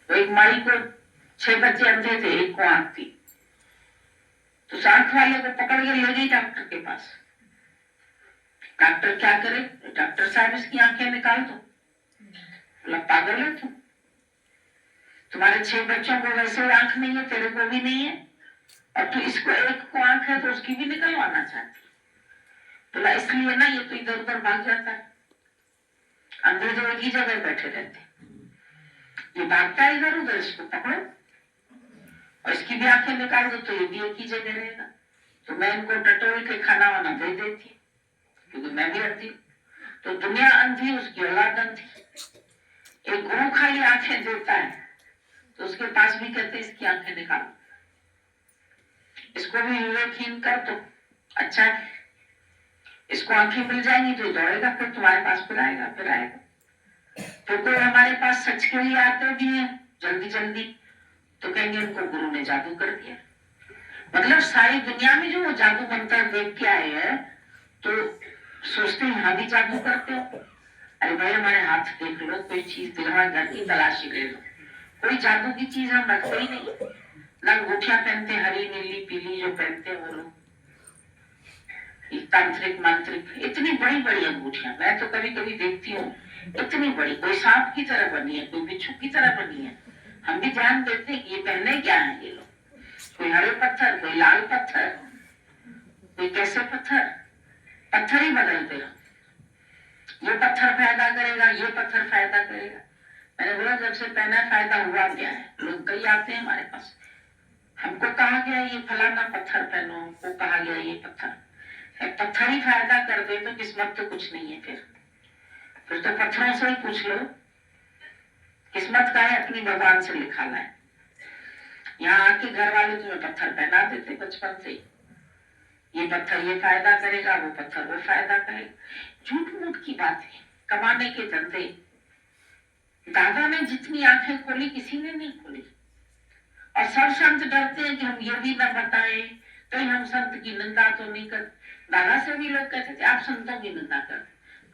तो एक माई को 6 बच्चे अंधे थे, एक को आंख थी, तो आंख वाले को पकड़ के ले गई डॉक्टर के पास। डॉक्टर क्या करे, डॉक्टर साहब इसकी आंखें निकाल दो। बोला पागल है तुम, तुम्हारे 6 बच्चों को वैसे आंख नहीं है, तेरे को भी नहीं है, और तू इसको एक को आंख है तो उसकी भी निकलवाना चाहती। बोला इसलिए ना, ये तो इधर उधर भाग जाता है, अंधे तो एक ही जगह बैठे रहते, ये भागता है इधर उधर, इसको पकड़ो और इसकी भी आंखें निकाल दो तो ये भी एक ही जगह रहेगा। तो मैं इनको टटोल के खाना वाना दे देती, क्योंकि मैं भी अंधी, तो दुनिया अंधी, उसकी औलाद अंधी। एक गुरु खाली आंखें देता है तो उसके पास भी कहते इसकी आंखें निकालो, इसको भी विवेकहीन कर दो, अच्छा है, इसको आंखें मिल जाएंगी तो दौड़ेगा, फिर तुम्हारे पास फिर आएगा फिर आएगा। तो कोई हमारे पास सच के लिए आते भी है जल्दी जल्दी, तो कहेंगे उनको गुरु ने जादू कर दिया। मतलब सारी दुनिया में जो वो जादू मंत्र देख के आए हैं, तो सोचते हैं यहाँ भी जादू करते हो। अरे भाई हमारे हाथ देख लो, कोई चीज दिलवा, घर की तलाशी ले लो, कोई जादू की चीज हम रखते ही नहीं। ना अंगूठियां पहनते, हरी नीली पीली जो पहनते वो लोग, तांत्रिक मांत्रिक, इतनी बड़ी बड़ी अंगूठियां, मैं तो कभी कभी देखती हूँ इतनी बड़ी, कोई सांप की तरह बनी है, कोई बिच्छू की तरह बनी है। हम भी ध्यान देते हैं कि ये पहने क्या है ये लोग, कोई हरे पत्थर, कोई लाल पत्थर, कोई कैसे पत्थर, पत्थर ही बदलते हो, ये पत्थर फायदा करेगा, ये पत्थर फायदा करेगा। मैंने बोला जब से पहना फायदा हुआ क्या है, लोग कई आते हैं हमारे पास, हमको कहा गया ये फलाना पत्थर पहनो, हमको कहा गया ये पत्थर, पत्थर ही फायदा कर दे तो किस्मत तो कुछ नहीं है। फिर तो पत्थरों से ही पूछ लो, किस्मत का है अपनी भगवान से लिखा है। यहाँ आके घर वाले तुम्हें पत्थर पहना देते बचपन से, ये पत्थर ये फायदा करेगा, वो पत्थर वो फायदा करेगा। झूठ मूठ की बात है, कमाने के धंधे। दादा ने जितनी आंखें खोली किसी ने नहीं खोली, और सब संत डरते हैं कि हम ये भी न बताएं कहीं हम संत की निंदा तो नहीं कर। दादा से भी लोग कहते थे आप संतों की निंदा कर,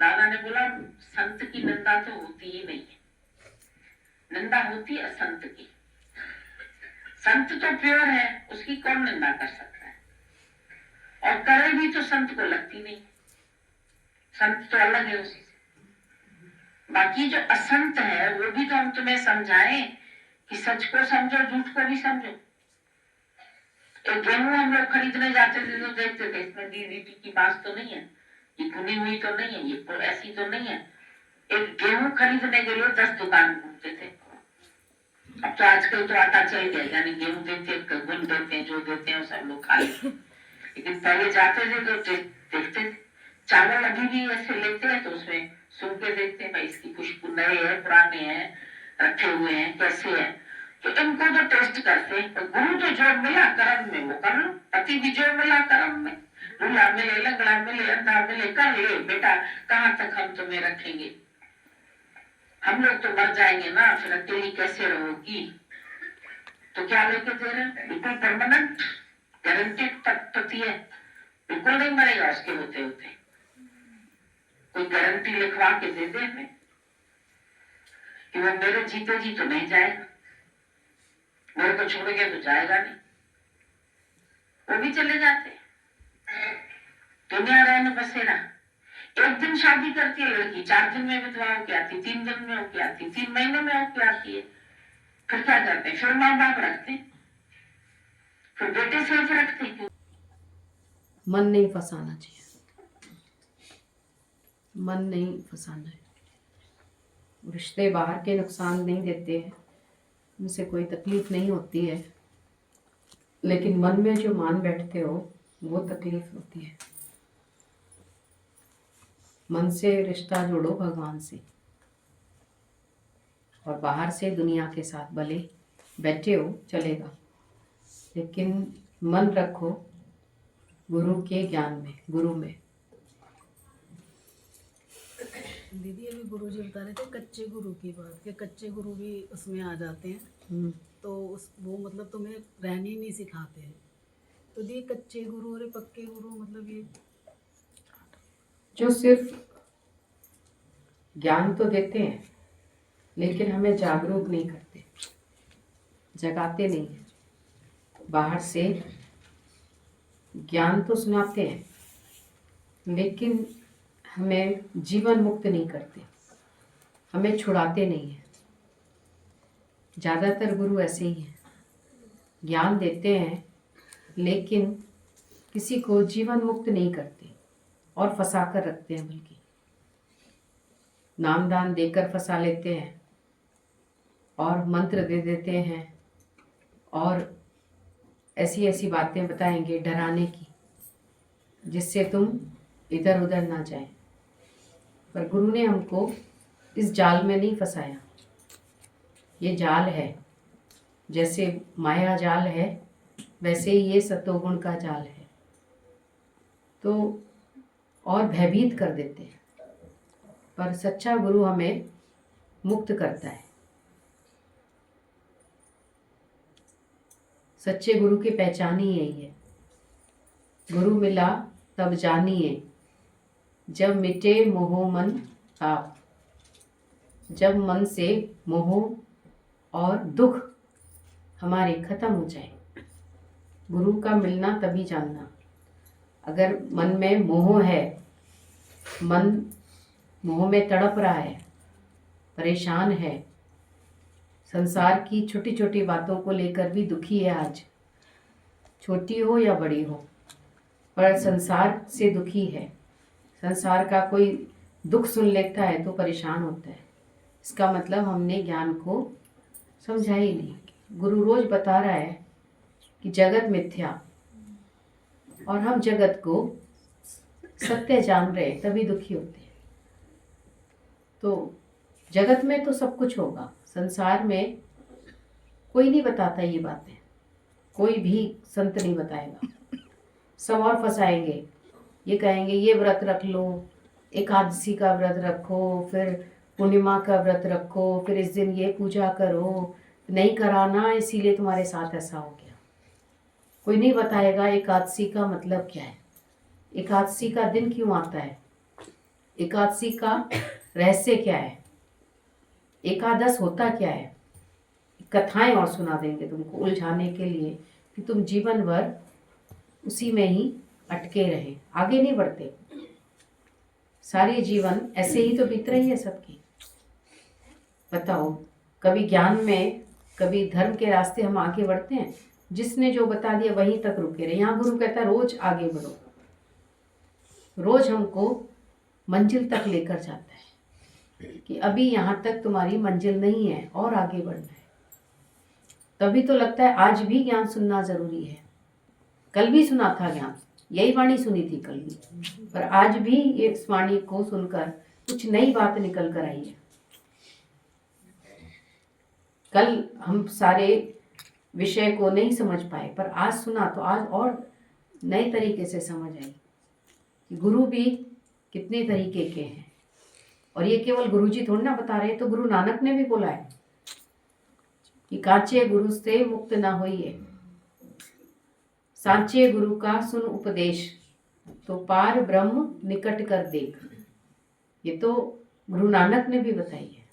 दादा ने बोला संत की निंदा तो होती ही नहीं है, निंदा होती है संत की। संत तो प्योर है, उसकी कौन निंदा कर सकता है, और करे भी तो संत को लगती नहीं, संत तो अलग है उसी से। बाकी जो असंत है वो भी तो हम तुम्हें समझाएं कि सच को समझो, झूठ को भी समझो। एक गेहूं हम लोग खरीदने जाते थे तो देखते थे इसमें डीडीटी की बात तो नहीं है, ये भुनी हुई तो नहीं है, ये तो ऐसी तो नहीं है। एक गेहूं खरीदने के लिए 10 दुकान घूमते थे। अब तो आजकल तो आटा चल गया, यानी गेहूं देते हैं, गुण देते हैं, जो देते हैं सब लोग खा लेते। लेकिन पहले जाते थे तो देखते थे, चावल अभी भी ऐसे लेते हैं तो उसमें सुन के देखते हैं भाई इसकी खुशबू नए है पुराने हैं, रखे हुए हैं कैसे है, तो इनको तो टेस्ट करते हैं। तो गुरु तो जो मिला कर्म में वो कर लो, पति भी जो मिला कर्म में, दूल्हा मिले, लंगड़ा मिले, अंधा मिले, कर ले बेटा, कहाँ तक हम तुम्हें रखेंगे, हम लोग तो मर जाएंगे ना, फिर अकेली कैसे रहोगी। तो क्या लेके दे रहे हैं, बिल्कुल परमानेंट गारंटेड पति है, बिल्कुल नहीं मरेगा उसके होते होते, कोई गारंटी लिखवा के दे दे हमें कि वो मेरे जीते जी तो नहीं जाएगा, मेरे को छोड़ गया तो जाएगा नहीं। वो भी चले जाते, दुनिया रहने बसेरा। एक दिन शादी करती है लड़की, 4 दिन में विधवा होके आती, 3 दिन में होके आती, 3 महीने में होके आती है। फिर क्या करते, फिर माँ बाप रखते, फिर बेटे सेफ रखते क्यों। मन नहीं फंसाना चाहिए, मन नहीं फंसाना है। रिश्ते बाहर के नुकसान नहीं देते हैं, उनसे कोई तकलीफ नहीं होती है, लेकिन मन में जो मान बैठते हो वो तकलीफ होती है। मन से रिश्ता जोड़ो भगवान से, और बाहर से दुनिया के साथ भले बैठे हो चलेगा, लेकिन मन रखो गुरु के ज्ञान में, गुरु में। दीदी अभी गुरु जी बता रहे थे कच्चे गुरु की बात, कि कच्चे गुरु भी उसमें आ जाते हैं, तो वो मतलब तुम्हें रहने ही नहीं सिखाते हैं। तो ये कच्चे गुरु और पक्के गुरु मतलब ये जो सिर्फ ज्ञान तो देते हैं लेकिन हमें जागरूक नहीं करते। जगाते नहीं हैं। बाहर से ज्ञान तो सुनाते हैं, लेकिन हमें जीवन मुक्त नहीं करते, हमें छुड़ाते नहीं हैं। ज़्यादातर गुरु ऐसे ही हैं, ज्ञान देते हैं लेकिन किसी को जीवन मुक्त नहीं करते और फंसा कर रखते हैं, बल्कि नाम दान देकर फंसा लेते हैं और मंत्र दे देते हैं और ऐसी ऐसी बातें बताएंगे डराने की, जिससे तुम इधर उधर ना जाए। पर गुरु ने हमको इस जाल में नहीं फंसाया। ये जाल है, जैसे माया जाल है वैसे ही ये सतोगुण का जाल है, तो और भयभीत कर देते हैं। पर सच्चा गुरु हमें मुक्त करता है। सच्चे गुरु की पहचान ही यही है। गुरु मिला तब जानिए, जब मिटे मोह मन आप। जब मन से मोह और दुख हमारे खत्म हो जाए, गुरु का मिलना तभी जानना। अगर मन में मोह है, मन मोह में तड़प रहा है, परेशान है, संसार की छोटी छोटी बातों को लेकर भी दुखी है, आज छोटी हो या बड़ी हो, पर संसार से दुखी है, संसार का कोई दुख सुन लेता है तो परेशान होता है, इसका मतलब हमने ज्ञान को समझा ही नहीं। गुरु रोज बता रहा है कि जगत मिथ्या, और हम जगत को सत्य जान रहे तभी दुखी होते हैं। तो जगत में तो सब कुछ होगा, संसार में कोई नहीं बताता ये बातें, कोई भी संत नहीं बताएगा। सब और फंसाएंगे, ये कहेंगे ये व्रत रख लो, एकादशी का व्रत रखो, फिर पूर्णिमा का व्रत रखो, फिर इस दिन ये पूजा करो, नहीं कराना इसीलिए तुम्हारे साथ ऐसा हो गया। कोई नहीं बताएगा एकादशी का मतलब क्या है, एकादशी का दिन क्यों आता है, एकादशी का रहस्य क्या है, एकादश होता क्या है। कथाएं और सुना देंगे तुमको उलझाने के लिए कि तुम जीवन भर उसी में ही अटके रहे, आगे नहीं बढ़ते। सारी जीवन ऐसे ही तो बीत रही है सबकी। बताओ, कभी ज्ञान में, कभी धर्म के रास्ते हम आगे बढ़ते हैं? जिसने जो बता दिया वहीं तक रुके रहे। यहाँ गुरु कहता है रोज आगे बढ़ो, रोज हमको मंजिल तक लेकर जाता है कि अभी यहाँ तक तुम्हारी मंजिल नहीं है और आगे बढ़ना है। तभी तो लगता है आज भी ज्ञान सुनना जरूरी है। कल भी सुना था ज्ञान, यही वाणी सुनी थी कल भी, पर आज भी इस वाणी को सुनकर कुछ नई बात निकल कर आई है। कल हम सारे विषय को नहीं समझ पाए, पर आज सुना तो आज और नए तरीके से समझ आई कि गुरु भी कितने तरीके के हैं। और ये केवल गुरु जी थोड़ी ना बता रहे, तो गुरु नानक ने भी बोला है कि काचे गुरु से मुक्त ना होइए, सांचे गुरु का सुन उपदेश, तो पार ब्रह्म निकट कर देख। ये तो गुरु नानक ने भी बताई है।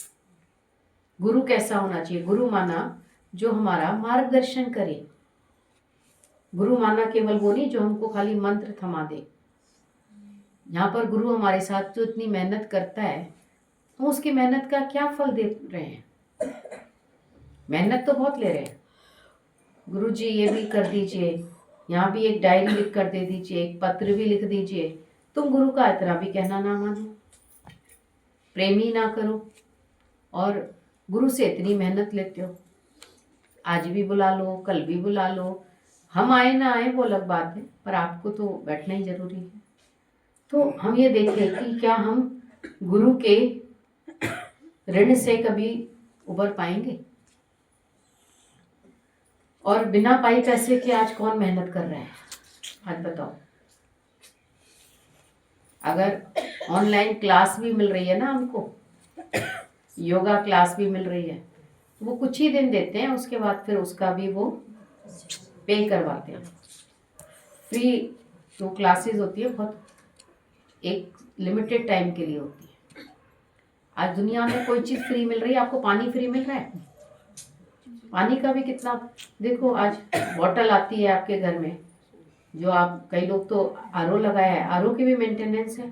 गुरु कैसा होना चाहिए? गुरु माना जो हमारा मार्गदर्शन करे। गुरु माना केवल वो नहीं जो हमको खाली मंत्र थमा दे। यहाँ पर गुरु हमारे साथ जो इतनी मेहनत करता है, तो उसकी मेहनत का क्या फल दे रहे हैं? मेहनत तो बहुत ले रहे हैं। गुरु जी ये भी कर दीजिए, यहाँ भी एक डायरी लिख कर दे दीजिए, एक पत्र भी लिख दीजिए। तुम गुरु का इतना भी कहना ना मानो, प्रेम ही ना करो, और गुरु से इतनी मेहनत लेते हो। आज भी बुला लो, कल भी बुला लो, हम आए ना आए वो अलग बात है, पर आपको तो बैठना ही जरूरी है। तो हम ये देखें कि क्या हम गुरु के ऋण से कभी उबर पाएंगे? और बिना पाई पैसे के आज कौन मेहनत कर रहा है? आज बताओ। अगर ऑनलाइन क्लास भी मिल रही है ना हमको, योगा क्लास भी मिल रही है, वो कुछ ही दिन देते हैं, उसके बाद फिर उसका भी वो पे करवाते हैं। फ्री जो क्लासेस होती है बहुत एक लिमिटेड टाइम के लिए होती है। आज दुनिया में कोई चीज़ फ्री मिल रही है? आपको पानी फ्री मिल रहा है? पानी का भी कितना, देखो आज बॉटल आती है आपके घर में, जो आप कई लोग तो आरओ लगाया है, आरओ की भी मेंटेनेंस है।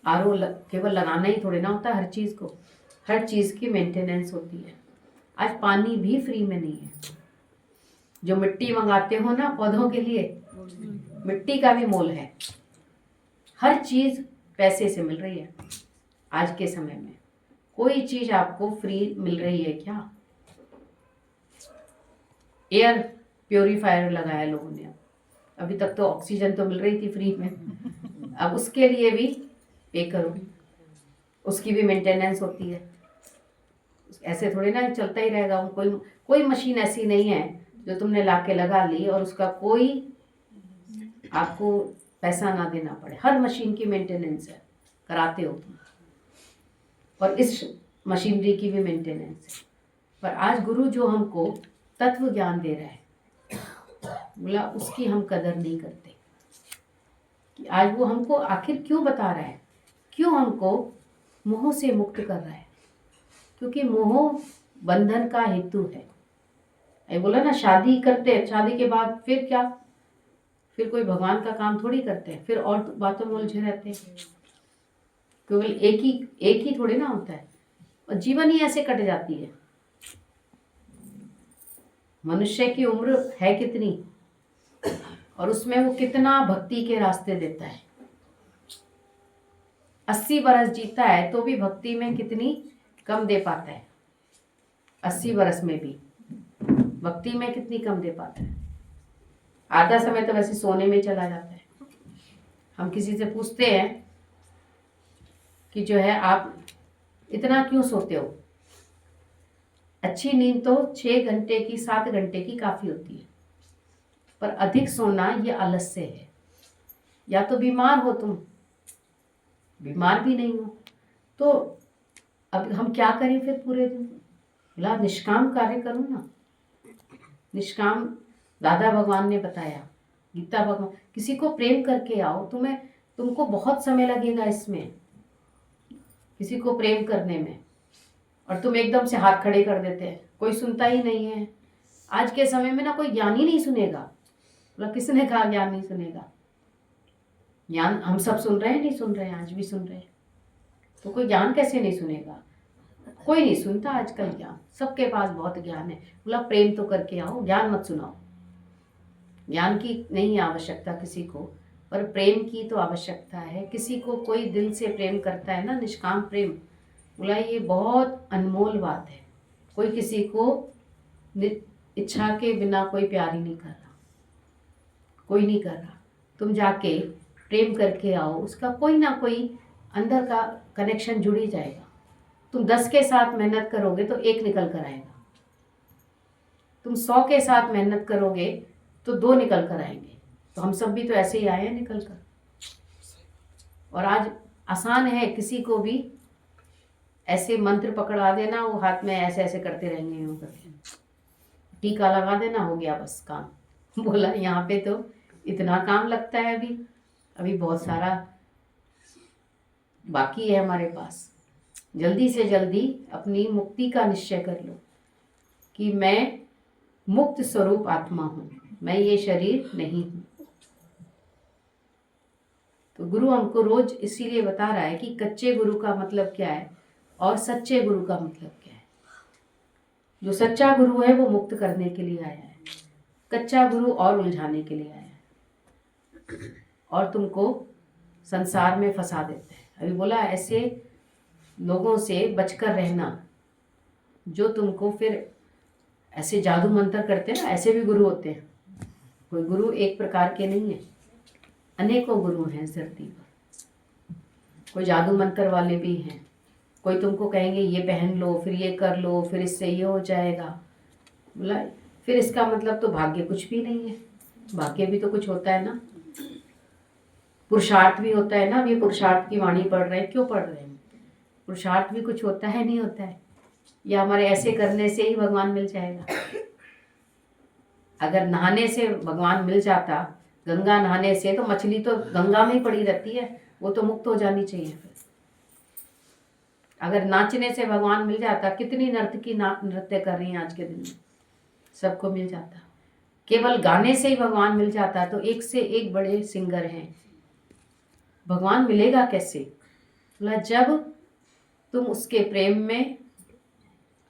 आरओ केवल लगाना ही थोड़ी ना होता है, हर चीज़ को, हर चीज़ की मेंटेनेंस होती है। आज पानी भी फ्री में नहीं है। जो मिट्टी मंगाते हो ना पौधों के लिए, मिट्टी का भी मोल है। हर चीज़ पैसे से मिल रही है आज के समय में। कोई चीज़ आपको फ्री मिल रही है क्या? एयर प्योरीफायर लगाया लोगों ने, अभी तक तो ऑक्सीजन तो मिल रही थी फ्री में, अब उसके लिए भी पे करो, उसकी भी मेंटेनेंस होती है। ऐसे थोड़ी ना चलता ही रहेगा। कोई मशीन ऐसी नहीं है जो तुमने लाके लगा ली और उसका कोई आपको पैसा ना देना पड़े। हर मशीन की मेंटेनेंस है, कराते हो तुम, और इस मशीनरी की भी मेंटेनेंस है। पर आज गुरु जो हमको तत्व ज्ञान दे रहा है, बोला उसकी हम कदर नहीं करते कि आज वो हमको आखिर क्यों बता रहा है, क्यों हमको मोह से मुक्त कर रहा है। क्योंकि मोह बंधन का हेतु है। ये बोला ना, शादी करते हैं, शादी के बाद फिर क्या, फिर कोई भगवान का काम थोड़ी करते हैं, फिर और बातों में उलझे रहते हैं। केवल एक ही थोड़ी ना होता है, और जीवन ही ऐसे कट जाती है। मनुष्य की उम्र है कितनी, और उसमें वो कितना भक्ति के रास्ते देता है। 80 बरस जीता है तो भी भक्ति में कितनी कम दे पाता है। 80 बरस में भी भक्ति में कितनी कम दे पाता है। आधा समय तो वैसे सोने में चला जाता है। हम किसी से पूछते हैं कि जो है आप इतना क्यों सोते हो? अच्छी नींद तो 6 घंटे की, 7 घंटे की काफ़ी होती है, पर अधिक सोना ये आलस्य है। या तो बीमार हो तुम, बीमार भी नहीं हो तो अब हम क्या करें फिर पूरे दिन? बोला निष्काम कार्य करो ना। निष्काम दादा भगवान ने बताया, गीता भगवान, किसी को प्रेम करके आओ। तुमको बहुत समय लगेगा इसमें, किसी को प्रेम करने में, और तुम एकदम से हाथ खड़े कर देते हैं, कोई सुनता ही नहीं है। आज के समय में ना कोई ज्ञान ही नहीं सुनेगा। बोला किसने कहा ज्ञान नहीं सुनेगा? ज्ञान हम सब सुन रहे हैं, नहीं सुन रहे हैं, आज भी सुन रहे हैं। तो कोई ज्ञान कैसे नहीं सुनेगा? कोई नहीं सुनता आजकल ज्ञान, सबके पास बहुत ज्ञान है। बोला प्रेम तो करके आओ, ज्ञान मत सुनाओ। ज्ञान की नहीं आवश्यकता किसी को, पर प्रेम की तो आवश्यकता है। किसी को कोई दिल से प्रेम करता है ना, निष्काम प्रेम, बोला ये बहुत अनमोल बात है। कोई किसी को इच्छा के बिना कोई प्यार ही नहीं कर रहा, कोई नहीं कर रहा। तुम जाके प्रेम करके आओ, उसका कोई ना कोई अंदर का कनेक्शन जुड़ ही जाएगा। तुम 10 के साथ मेहनत करोगे तो 1 निकल कर आएगा। तुम 100 के साथ मेहनत करोगे तो 2 निकल कर आएंगे। तो हम सब भी तो ऐसे ही आए हैं निकल कर। और आज आसान है किसी को भी ऐसे मंत्र पकड़ा देना, वो हाथ में ऐसे ऐसे करते रहेंगे, यूँ करके टीका लगा देना, हो गया बस काम। बोला यहाँ पे तो इतना काम लगता है, अभी बहुत सारा बाकी है हमारे पास। जल्दी से जल्दी अपनी मुक्ति का निश्चय कर लो कि मैं मुक्त स्वरूप आत्मा हूँ, मैं ये शरीर नहीं हूँ। तो गुरु हमको रोज इसीलिए बता रहा है कि कच्चे गुरु का मतलब क्या है और सच्चे गुरु का मतलब क्या है। जो सच्चा गुरु है वो मुक्त करने के लिए आया है, कच्चा गुरु और उलझाने के लिए आया है और तुमको संसार में फंसा देते हैं। अभी बोला ऐसे लोगों से बचकर रहना जो तुमको फिर ऐसे जादू मंत्र करते हैं ना, ऐसे भी गुरु होते हैं। कोई गुरु एक प्रकार के नहीं है, अनेकों गुरु हैं इस धरती पर। कोई जादू मंत्र वाले भी हैं, कोई तुमको कहेंगे ये पहन लो, फिर ये कर लो, फिर इससे ये हो जाएगा। बोला फिर इसका मतलब तो भाग्य कुछ भी नहीं है। भाग्य भी तो कुछ होता है ना, पुरुषार्थ भी होता है ना। अभी पुरुषार्थ की वाणी पढ़ रहे हैं, क्यों पढ़ रहे हैं? पुरुषार्थ भी कुछ होता है, नहीं होता है? या हमारे ऐसे करने से ही भगवान मिल जाएगा? अगर नहाने से भगवान मिल जाता, गंगा नहाने से, तो मछली तो गंगा में ही पड़ी रहती है, वो तो मुक्त हो जानी चाहिए। फिर अगर नाचने से भगवान मिल जाता, कितनी नर्तकी नृत्य कर रही हैं आज के दिन में, सबको मिल जाता। केवल गाने से ही भगवान मिल जाता तो एक से एक बड़े सिंगर हैं, भगवान मिलेगा कैसे? बोला जब तुम उसके प्रेम में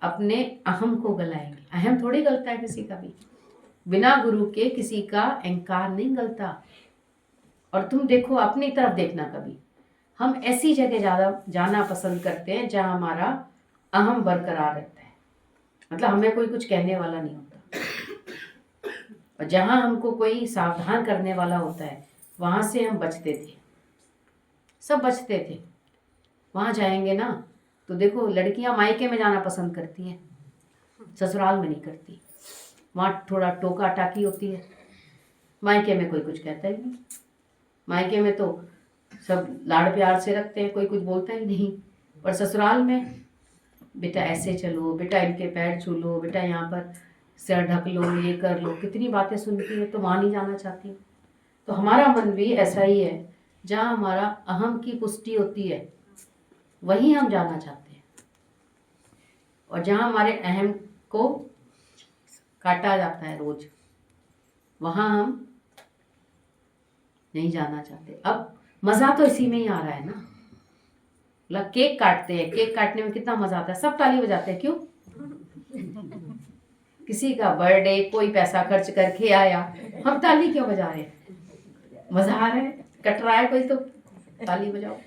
अपने अहम को गलाएंगे। अहम थोड़ी गलता है किसी का भी, बिना गुरु के किसी का अहंकार नहीं गलता। और तुम देखो, अपनी तरफ देखना, कभी हम ऐसी जगह ज़्यादा जाना पसंद करते हैं जहाँ हमारा अहम बरकरार रहता है, मतलब हमें कोई कुछ कहने वाला नहीं होता, और जहाँ हमको कोई सावधान करने वाला होता है वहाँ से हम बचते थे, सब बचते थे। वहाँ जाएंगे ना तो देखो, लड़कियाँ मायके में जाना पसंद करती हैं, ससुराल में नहीं करती। वहाँ थोड़ा टोका टाकी होती है, मायके में कोई कुछ कहता ही नहीं। मायके में तो सब लाड़ प्यार से रखते हैं, कोई कुछ बोलता ही नहीं। और ससुराल में बेटा ऐसे चलो, बेटा इनके पैर छू लो, बेटा यहाँ पर सिर ढक लो, ये कर लो, कितनी बातें सुनती है, तो वहाँ नहीं जाना चाहती। तो हमारा मन भी ऐसा ही है, जहाँ हमारा अहम की पुष्टि होती है वहीं हम जाना चाहते हैं, और जहाँ हमारे अहम को काटा जाता है रोज, वहाँ हम नहीं जाना चाहते। अब मज़ा तो इसी में ही आ रहा है ना, मतलब केक काटते हैं, केक काटने में कितना मज़ा आता है, सब ताली बजाते हैं, क्यों? किसी का बर्थडे, कोई पैसा खर्च करके आया, हम ताली क्यों बजा रहे हैं? मज़ा आ रहा है, कट रहा है कोई तो ताली बजाओ।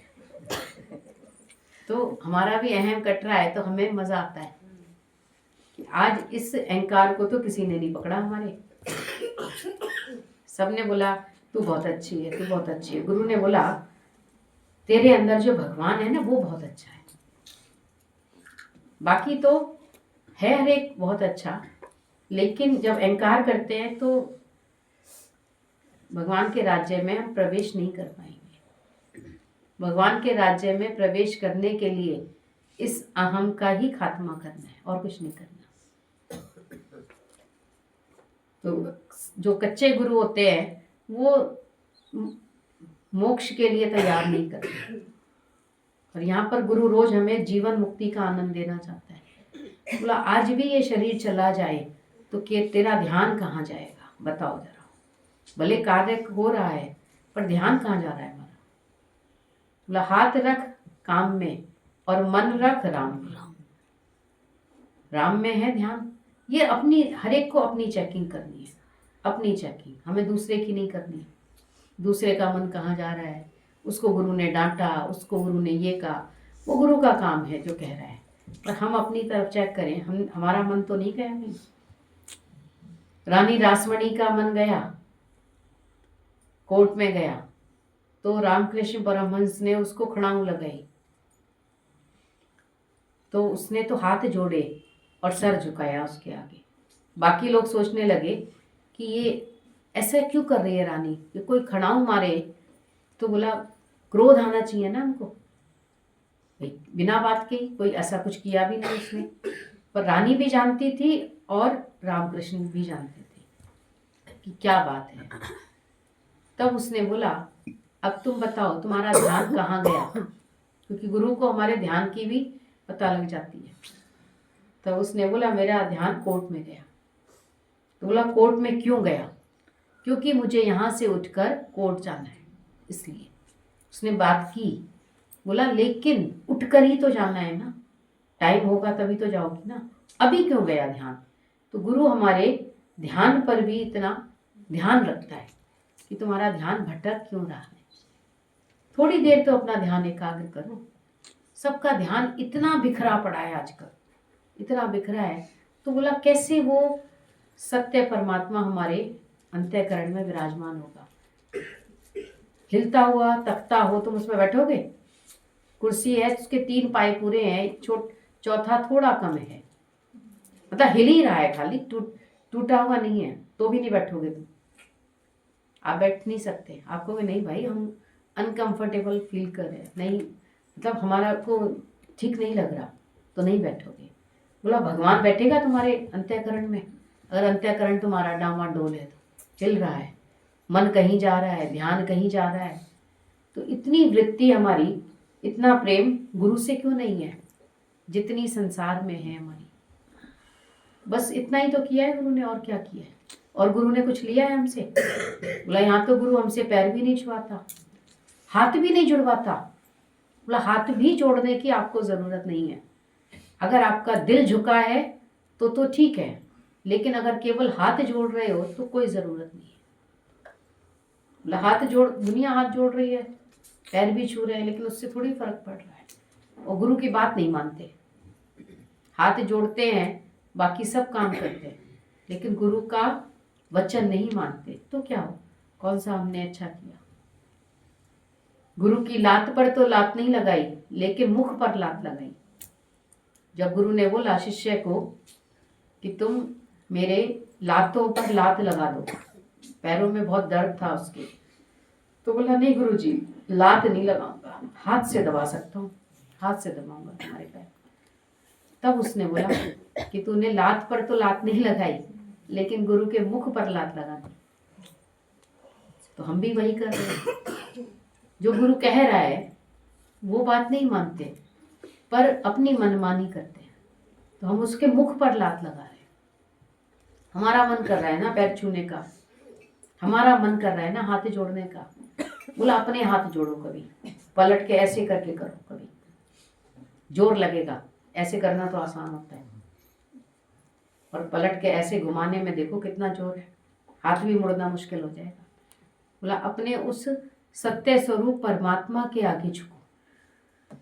तो हमारा भी अहम कट रहा है तो हमें मज़ा आता है कि आज इस अहंकार को तो किसी ने नहीं पकड़ा हमारे। सबने बोला तू बहुत अच्छी है, तू बहुत अच्छी है। गुरु ने बोला तेरे अंदर जो भगवान है ना वो बहुत अच्छा है, बाकी तो है हर एक बहुत अच्छा, लेकिन जब अहंकार करते हैं तो भगवान के राज्य में हम प्रवेश नहीं कर पाएंगे। भगवान के राज्य में प्रवेश करने के लिए इस अहम का ही खात्मा करना है, और कुछ नहीं करना। तो जो कच्चे गुरु होते हैं वो मोक्ष के लिए तैयार नहीं करते, और यहाँ पर गुरु रोज हमें जीवन मुक्ति का आनंद देना चाहता है। बोला आज भी ये शरीर चला जाए तो तेरा ध्यान कहाँ जाएगा, बताओ जरा। भले कार्य हो रहा है पर ध्यान कहाँ जा रहा है हमारा? बोला हाथ रख काम में और मन रख राम में। राम में है ध्यान। ये अपनी, हर एक को अपनी चेकिंग करनी है, अपनी चेकिंग, हमें दूसरे की नहीं करनी है। दूसरे का मन कहाँ जा रहा है, उसको गुरु ने डांटा, उसको गुरु ने ये कहा, वो गुरु का काम है जो कह रहा है, पर हम अपनी तरफ चेक करें, हमारा मन तो नहीं गया नहीं। रानी रासमणी का मन गया, कोर्ट में गया, तो रामकृष्ण परमहंस ने उसको खड़ाऊ लगाई, तो उसने तो हाथ जोड़े और सर झुकाया उसके आगे। बाकी लोग सोचने लगे कि ये ऐसा क्यों कर रही है रानी, ये कोई खड़ाऊ मारे तो बोला क्रोध आना चाहिए ना हमको, बिना बात के कोई ऐसा कुछ किया भी नहीं उसने। पर रानी भी जानती थी और रामकृष्ण भी जानते थे कि क्या बात है। तब उसने बोला अब तुम बताओ तुम्हारा ध्यान कहाँ गया, क्योंकि गुरु को हमारे ध्यान की भी पता लग जाती है। तब उसने बोला मेरा ध्यान कोर्ट में गया। तो बोला कोर्ट में क्यों गया? क्योंकि मुझे यहाँ से उठकर कोर्ट जाना है, इसलिए। उसने बात की। बोला लेकिन उठकर ही तो जाना है ना, टाइम होगा तभी तो जाओगी ना, अभी क्यों गया ध्यान? तो गुरु हमारे ध्यान पर भी इतना ध्यान रखता है कि तुम्हारा ध्यान भटक क्यों रहा है। थोड़ी देर तो अपना ध्यान एकाग्र करो। सबका ध्यान इतना बिखरा पड़ा है आजकल, इतना बिखरा है। तो बोला कैसे वो सत्य परमात्मा हमारे अंतःकरण में विराजमान होगा? हिलता हुआ तख्ता हो तुम उसमें बैठोगे? कुर्सी है उसके 3 पाए पूरे हैं, चौथा थोड़ा कम है, मतलब हिल ही रहा है खाली, टूटा हुआ नहीं है, तो भी नहीं बैठोगे तुम। आप बैठ नहीं सकते। आप कहोगे नहीं भाई हम अनकंफर्टेबल फील कर रहे हैं, नहीं मतलब हमारा को ठीक नहीं लग रहा, तो नहीं बैठोगे। बोला भगवान बैठेगा तुम्हारे अंतःकरण में? अगर अंतःकरण तुम्हारा डामाडोल है, तो हिल रहा है, मन कहीं जा रहा है, ध्यान कहीं जा रहा है, तो इतनी वृत्ति हमारी, इतना प्रेम गुरु से क्यों नहीं है? जितनी संसार में है हमारी। बस इतना ही तो किया है गुरु ने, और क्या किया है? और गुरु ने कुछ लिया है हमसे? बोला यहाँ तो गुरु हमसे पैर भी नहीं छुआता, हाथ भी नहीं जुड़वाता। बोला हाथ भी जोड़ने की आपको ज़रूरत नहीं है। अगर आपका दिल झुका है तो ठीक है, लेकिन अगर केवल हाथ जोड़ रहे हो तो कोई ज़रूरत नहीं है। बोला हाथ जोड़, दुनिया हाथ जोड़ रही है, पैर भी छू रहे हैं, लेकिन उससे थोड़ी फर्क पड़ रहा है। और गुरु की बात नहीं मानते, हाथ जोड़ते हैं, बाकी सब काम करते हैं, लेकिन गुरु का वचन नहीं मानते। तो क्या हो, कौन सा हमने अच्छा किया? गुरु की लात पर तो लात नहीं लगाई, लेकिन मुख पर लात लगाई। जब गुरु ने बोला शिष्य को कि तुम मेरे लातों पर लात लगा दो, पैरों में बहुत दर्द था उसके, तो बोला नहीं गुरु जी, लात नहीं लगाऊंगा, हाथ से दबा सकता हूँ, हाथ से दबाऊंगा तुम्हारे पैर। तब उसने बोला कि तूने लात पर तो लात नहीं लगाई, लेकिन गुरु के मुख पर लात लगा दी। तो हम भी वही कर रहे हैं। जो गुरु कह रहा है वो बात नहीं मानते, पर अपनी मनमानी करते हैं, तो हम उसके मुख पर लात लगा रहे हैं। हमारा मन कर रहा है ना पैर छूने का, हमारा मन कर रहा है ना हाथ जोड़ने का। बोला अपने हाथ जोड़ो, कभी पलट के ऐसे करके करो, कभी जोर लगेगा। ऐसे करना तो आसान होता है, और पलट के ऐसे घुमाने में देखो कितना जोर है, हाथ भी मुड़ना मुश्किल हो जाएगा। बोला अपने उस सत्य स्वरूप परमात्मा के आगे झुको।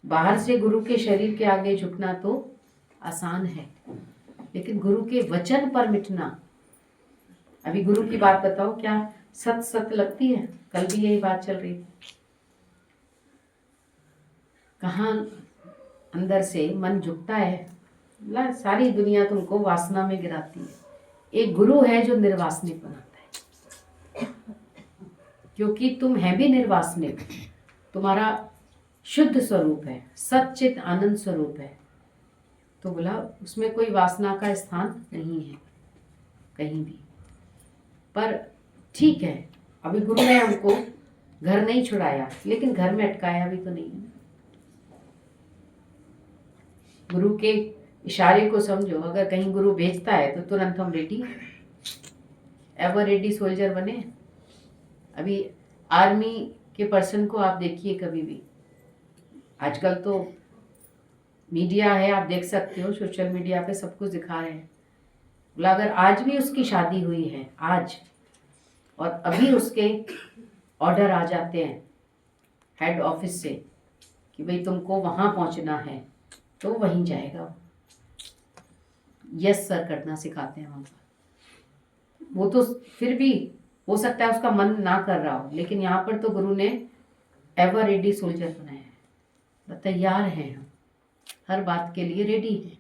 बाहर से गुरु के शरीर के आगे झुकना तो आसान है, लेकिन गुरु के वचन पर मिटना। अभी गुरु की बात बताओ, क्या सत सत लगती है? कल भी यही बात चल रही थी। कहाँ अंदर से मन झुकता है? बोला सारी दुनिया तुमको वासना में गिराती है, एक गुरु है जो निर्वासनिक बनाता है, क्योंकि तुम है भी निर्वासनिक। तुम्हारा शुद्ध स्वरूप है, सच्चित आनंद स्वरूप है। तो बोला उसमें कोई वासना का स्थान नहीं है कहीं भी। पर ठीक है, अभी गुरु ने हमको घर नहीं छुड़ाया, लेकिन घर में अटकाया भी तो नहीं है। गुरु के इशारे को समझो। अगर कहीं गुरु भेजता है तो तुरंत हम रेडी, एवर रेडी सोल्जर बने। अभी आर्मी के पर्सन को आप देखिए कभी भी, आजकल तो मीडिया है, आप देख सकते हो, सोशल मीडिया पे सब कुछ दिखा रहे हैं। बोला अगर आज भी उसकी शादी हुई है आज, और अभी उसके ऑर्डर आ जाते हैं हेड ऑफिस से कि भाई तुमको वहाँ पहुँचना है, तो वहीं जाएगा। यस सर करना सिखाते हैं वहाँ पर। वो तो फिर भी हो सकता है उसका मन ना कर रहा हो, लेकिन यहाँ पर तो गुरु ने एवर रेडी सोल्जर बनाया है। तैयार हैं हम, हर बात के लिए रेडी हैं।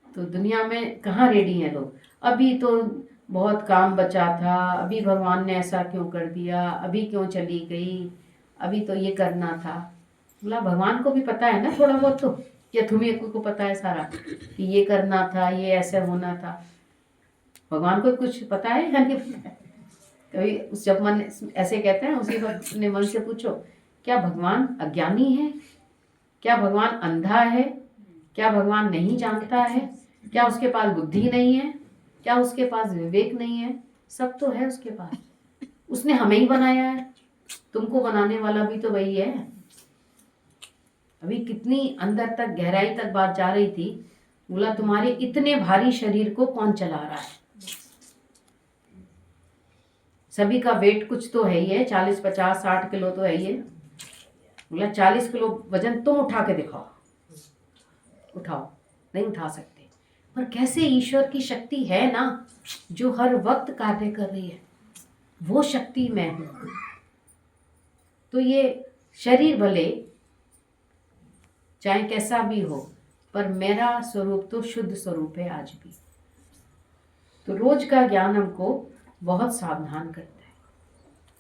तो दुनिया में कहाँ रेडी हैं लोग? अभी तो बहुत काम बचा था, अभी भगवान ने ऐसा क्यों कर दिया, अभी क्यों चली गई, अभी तो ये करना था। बोला भगवान को भी पता है ना थोड़ा बहुत तो, या तुम्हें को पता है सारा कि ये करना था, ये ऐसे होना था? भगवान को कुछ पता है या नहीं पता है? कभी जब मन ऐसे कहते हैं उसी वक्त अपने मन से पूछो, क्या भगवान अज्ञानी है? क्या भगवान अंधा है? क्या भगवान नहीं जानता है? क्या उसके पास बुद्धि नहीं है? क्या उसके पास विवेक नहीं है? सब तो है उसके पास। उसने हमें ही बनाया है, तुमको बनाने वाला भी तो वही है। अभी कितनी अंदर तक गहराई तक बात जा रही थी। बोला तुम्हारे इतने भारी शरीर को कौन चला रहा है? सभी का वेट कुछ तो है ही है, 40 50 60 किलो तो है ही है। बोला 40 किलो वजन तुम उठा के दिखाओ। उठाओ, नहीं उठा सकते, पर कैसे? ईश्वर की शक्ति है ना जो हर वक्त कार्य कर रही है, वो शक्ति मैं हूं। तो ये शरीर भले चाहे कैसा भी हो, पर मेरा स्वरूप तो शुद्ध स्वरूप है आज भी। तो रोज का ज्ञान हमको बहुत सावधान करता है,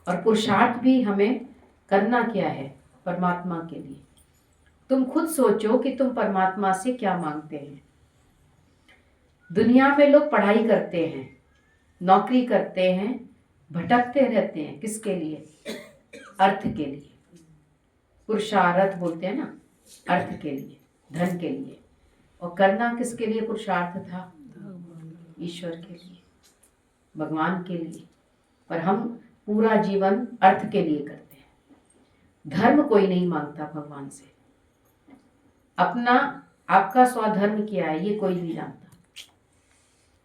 और पुरुषार्थ भी हमें करना क्या है परमात्मा के लिए। तुम खुद सोचो कि तुम परमात्मा से क्या मांगते हैं। दुनिया में लोग पढ़ाई करते हैं, नौकरी करते हैं, भटकते रहते हैं, किसके लिए? अर्थ के लिए। पुरुषार्थ बोलते हैं ना, अर्थ के लिए। धन के लिए, और करना किसके लिए पुरुषार्थ था? भगवान ईश्वर के लिए, भगवान के लिए। पर हम पूरा जीवन अर्थ के लिए करते हैं। धर्म कोई नहीं मांगता भगवान से। अपना आपका स्वधर्म क्या है ये कोई नहीं जानता।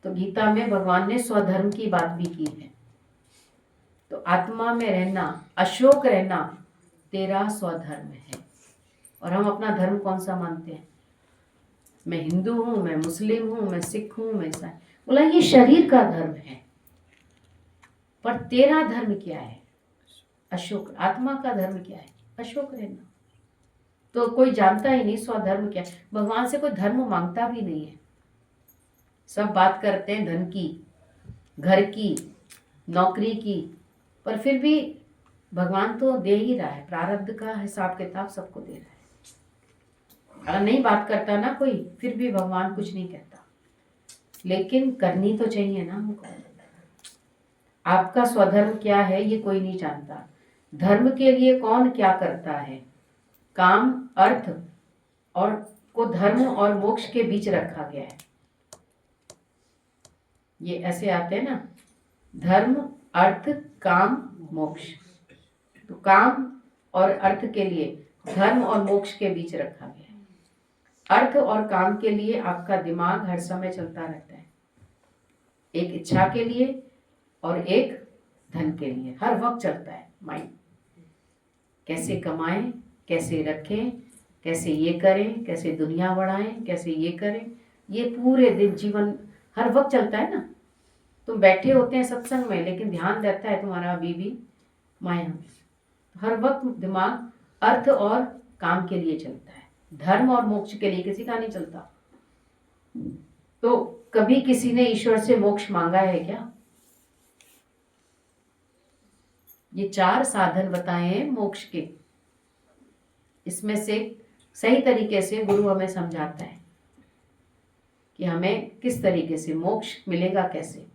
तो गीता में भगवान ने स्वधर्म की बात भी की है। तो आत्मा में रहना, अशोक रहना तेरा स्वधर्म है। और हम अपना धर्म कौन सा मानते हैं? मैं हिंदू हूं, मैं मुस्लिम हूं, मैं सिख हूं, मैं ईसाई। बोला ये शरीर का धर्म है, पर तेरा धर्म क्या है? अशोक। आत्मा का धर्म क्या है? अशोक रहना। तो कोई जानता ही नहीं स्वधर्म क्या है। भगवान से कोई धर्म मांगता भी नहीं है। सब बात करते हैं धन की, घर की, नौकरी की, पर फिर भी भगवान तो दे ही रहा है। प्रारब्ध का हिसाब किताब सबको दे रहा है। अगर नहीं बात करता ना कोई, फिर भी भगवान कुछ नहीं कहता। लेकिन करनी तो चाहिए ना हमको। आपका स्वधर्म क्या है ये कोई नहीं जानता। धर्म के लिए कौन क्या करता है? काम, अर्थ और को धर्म और मोक्ष के बीच रखा गया है। ये ऐसे आते हैं ना, धर्म, अर्थ, काम, मोक्ष। तो काम और अर्थ के लिए धर्म और मोक्ष के बीच रखा गया है। अर्थ और काम के लिए आपका दिमाग हर समय चलता रहता है। एक इच्छा के लिए और एक धन के लिए हर वक्त चलता है माइंड। कैसे कमाएं, कैसे रखें, कैसे ये करें, कैसे दुनिया बढ़ाएं, कैसे ये करें, ये पूरे दिन जीवन हर वक्त चलता है ना। तुम बैठे होते हैं सत्संग में, लेकिन ध्यान रहता है तुम्हारा अभी भी माया में। हर वक्त दिमाग अर्थ और काम के लिए चलता है, धर्म और मोक्ष के लिए किसी का नहीं चलता। तो कभी किसी ने ईश्वर से मोक्ष मांगा है क्या? ये 4 साधन बताए हैं मोक्ष के। इसमें से सही तरीके से गुरु हमें समझाता है कि हमें किस तरीके से मोक्ष मिलेगा। कैसे?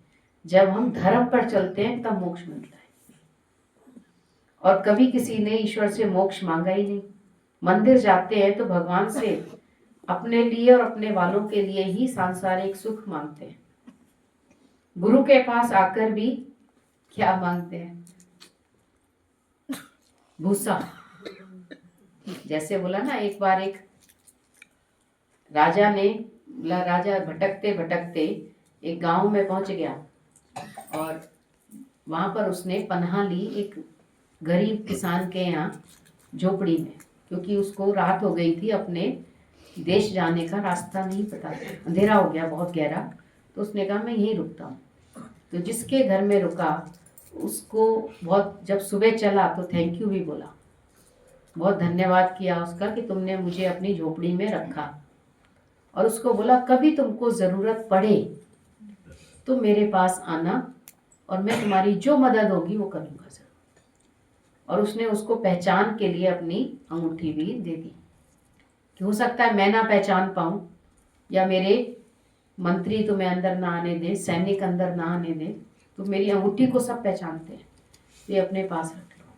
जब हम धर्म पर चलते हैं तब मोक्ष मिलता है। और कभी किसी ने ईश्वर से मोक्ष मांगा ही नहीं। मंदिर जाते हैं तो भगवान से अपने लिए और अपने वालों के लिए ही सांसारिक सुख मांगते हैं। गुरु के पास आकर भी क्या मांगते हैं? भूसा। जैसे बोला ना, एक बार एक राजा भटकते भटकते एक गांव में पहुंच गया और वहां पर उसने पनाह ली एक गरीब किसान के यहाँ झोपड़ी में, क्योंकि उसको रात हो गई थी, अपने देश जाने का रास्ता नहीं पता था, अंधेरा हो गया बहुत गहरा। तो उसने कहा मैं यहीं रुकता हूँ। तो जिसके घर में रुका उसको बहुत, जब सुबह चला तो थैंक यू भी बोला, बहुत धन्यवाद किया उसका कि तुमने मुझे अपनी झोपड़ी में रखा। और उसको बोला कभी तुमको ज़रूरत पड़े तो मेरे पास आना और मैं तुम्हारी जो मदद होगी वो करूँगा सर। और उसने उसको पहचान के लिए अपनी अंगूठी भी दे दी कि हो सकता है मैं ना पहचान पाऊँ या मेरे मंत्री तुम्हें अंदर ना आने दें, सैनिक अंदर ना आने दें, तो मेरी अंगूठी को सब पहचानते हैं, ये अपने पास रख लो।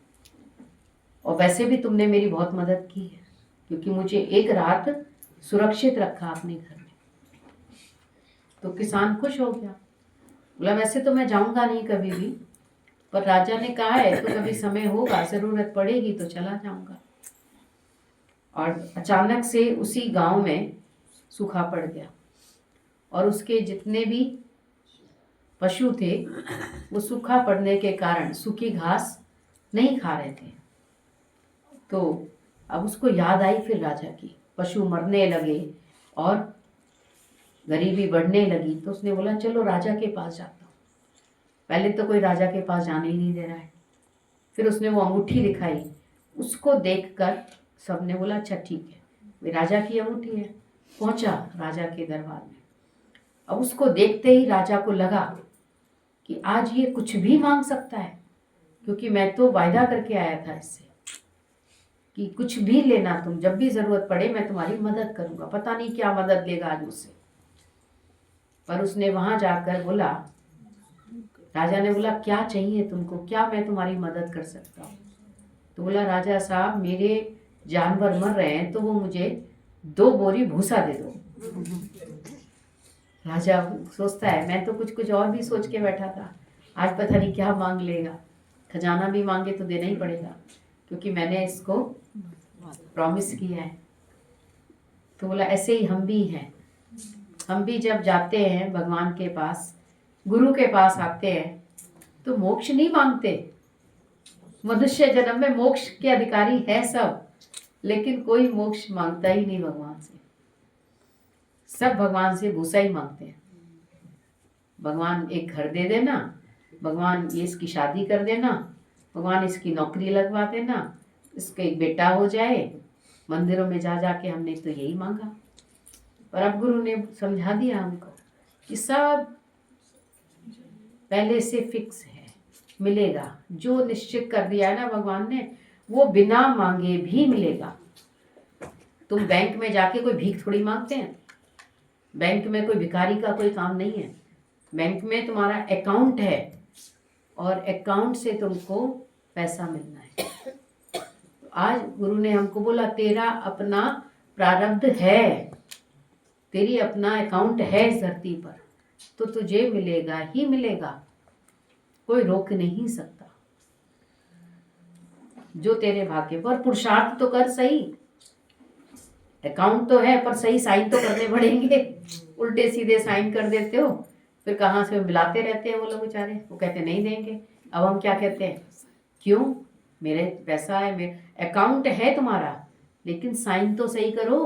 और वैसे भी तुमने मेरी बहुत मदद की है, क्योंकि मुझे एक रात सुरक्षित रखा अपने घर में। तो किसान खुश हो गया, बोला वैसे तो मैं जाऊंगा नहीं कभी भी, पर राजा ने कहा है तो कभी समय होगा, ज़रूरत पड़ेगी तो चला जाऊंगा। और अचानक से उसी गांव में सूखा पड़ गया और उसके जितने भी पशु थे वो सूखा पड़ने के कारण सूखी घास नहीं खा रहे थे। तो अब उसको याद आई फिर राजा की, पशु मरने लगे और गरीबी बढ़ने लगी। तो उसने बोला चलो राजा के पास जाता हूँ। पहले तो कोई राजा के पास जाने ही नहीं दे रहा है। फिर उसने वो अंगूठी दिखाई, उसको देखकर सबने बोला अच्छा ठीक है, वे राजा की अंगूठी है। पहुंचा राजा के दरबार में। अब उसको देखते ही राजा को लगा कि आज ये कुछ भी मांग सकता है, क्योंकि मैं तो वायदा करके आया था इससे कि कुछ भी लेना, तुम जब भी जरूरत पड़े मैं तुम्हारी मदद करूंगा। पता नहीं क्या मदद लेगा आज मुझसे। पर उसने वहां जाकर बोला, राजा ने बोला क्या चाहिए तुमको, क्या मैं तुम्हारी मदद कर सकता हूँ? तो बोला राजा साहब मेरे जानवर मर रहे हैं तो वो मुझे 2 बोरी भूसा दे दो। राजा सोचता है मैं तो कुछ कुछ और भी सोच के बैठा था, आज पता नहीं क्या मांग लेगा। खजाना भी मांगे तो देना ही पड़ेगा, क्योंकि मैंने इसको प्रॉमिस किया है। तो बोला ऐसे ही हम भी हैं। हम भी जब जाते हैं भगवान के पास, गुरु के पास आते हैं, तो मोक्ष नहीं मांगते। मनुष्य जन्म में मोक्ष के अधिकारी है सब, लेकिन कोई मोक्ष मांगता ही नहीं भगवान से। सब भगवान से भूसा ही मांगते हैं। भगवान एक घर दे देना, भगवान ये इसकी शादी कर देना, भगवान इसकी नौकरी लगवा देना, इसका एक बेटा हो जाए। मंदिरों में जा जाके हमने तो यही मांगा। पर अब गुरु ने समझा दिया हमको कि सब पहले से फिक्स है, मिलेगा। जो निश्चित कर दिया है ना भगवान ने, वो बिना मांगे भी मिलेगा। तुम बैंक में जाके कोई भीख थोड़ी मांगते हैं। बैंक में कोई भिखारी का कोई काम नहीं है। बैंक में तुम्हारा अकाउंट है और अकाउंट से तुमको पैसा मिलना है। तो आज गुरु ने हमको बोला तेरा अपना प्रारब्ध है, तेरी अपना अकाउंट है इस धरती पर, तो तुझे मिलेगा ही मिलेगा, कोई रोक नहीं सकता। जो तेरे भाग्य पर, पुरुषार्थ तो कर सही। अकाउंट तो है पर सही साइन तो करने पड़ेंगे। उल्टे सीधे साइन कर देते हो, फिर कहाँ से मिलाते रहते हैं वो लोग बेचारे। वो कहते नहीं देंगे। अब हम क्या कहते हैं, क्यों, मेरे पैसा है, मेरे अकाउंट है तुम्हारा, लेकिन साइन तो सही करो,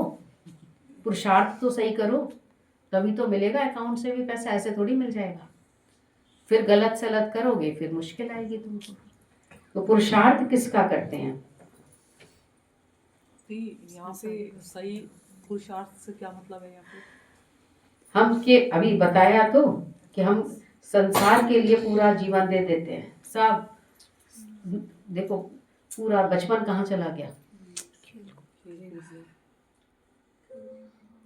पुरुषार्थ तो सही करो, तभी तो मिलेगा। अकाउंट से भी पैसा ऐसे थोड़ी मिल जाएगा। फिर गलत सलत करोगे फिर मुश्किल आएगी तुमको। तो पुरुषार्थ किसका करते हैं? यहाँ पे सही पुरुषार्थ से क्या मतलब है यहाँ पे? हम के अभी बताया तो कि हम संसार के लिए पूरा जीवन दे देते हैं सब। देखो पूरा बचपन कहाँ चला गया,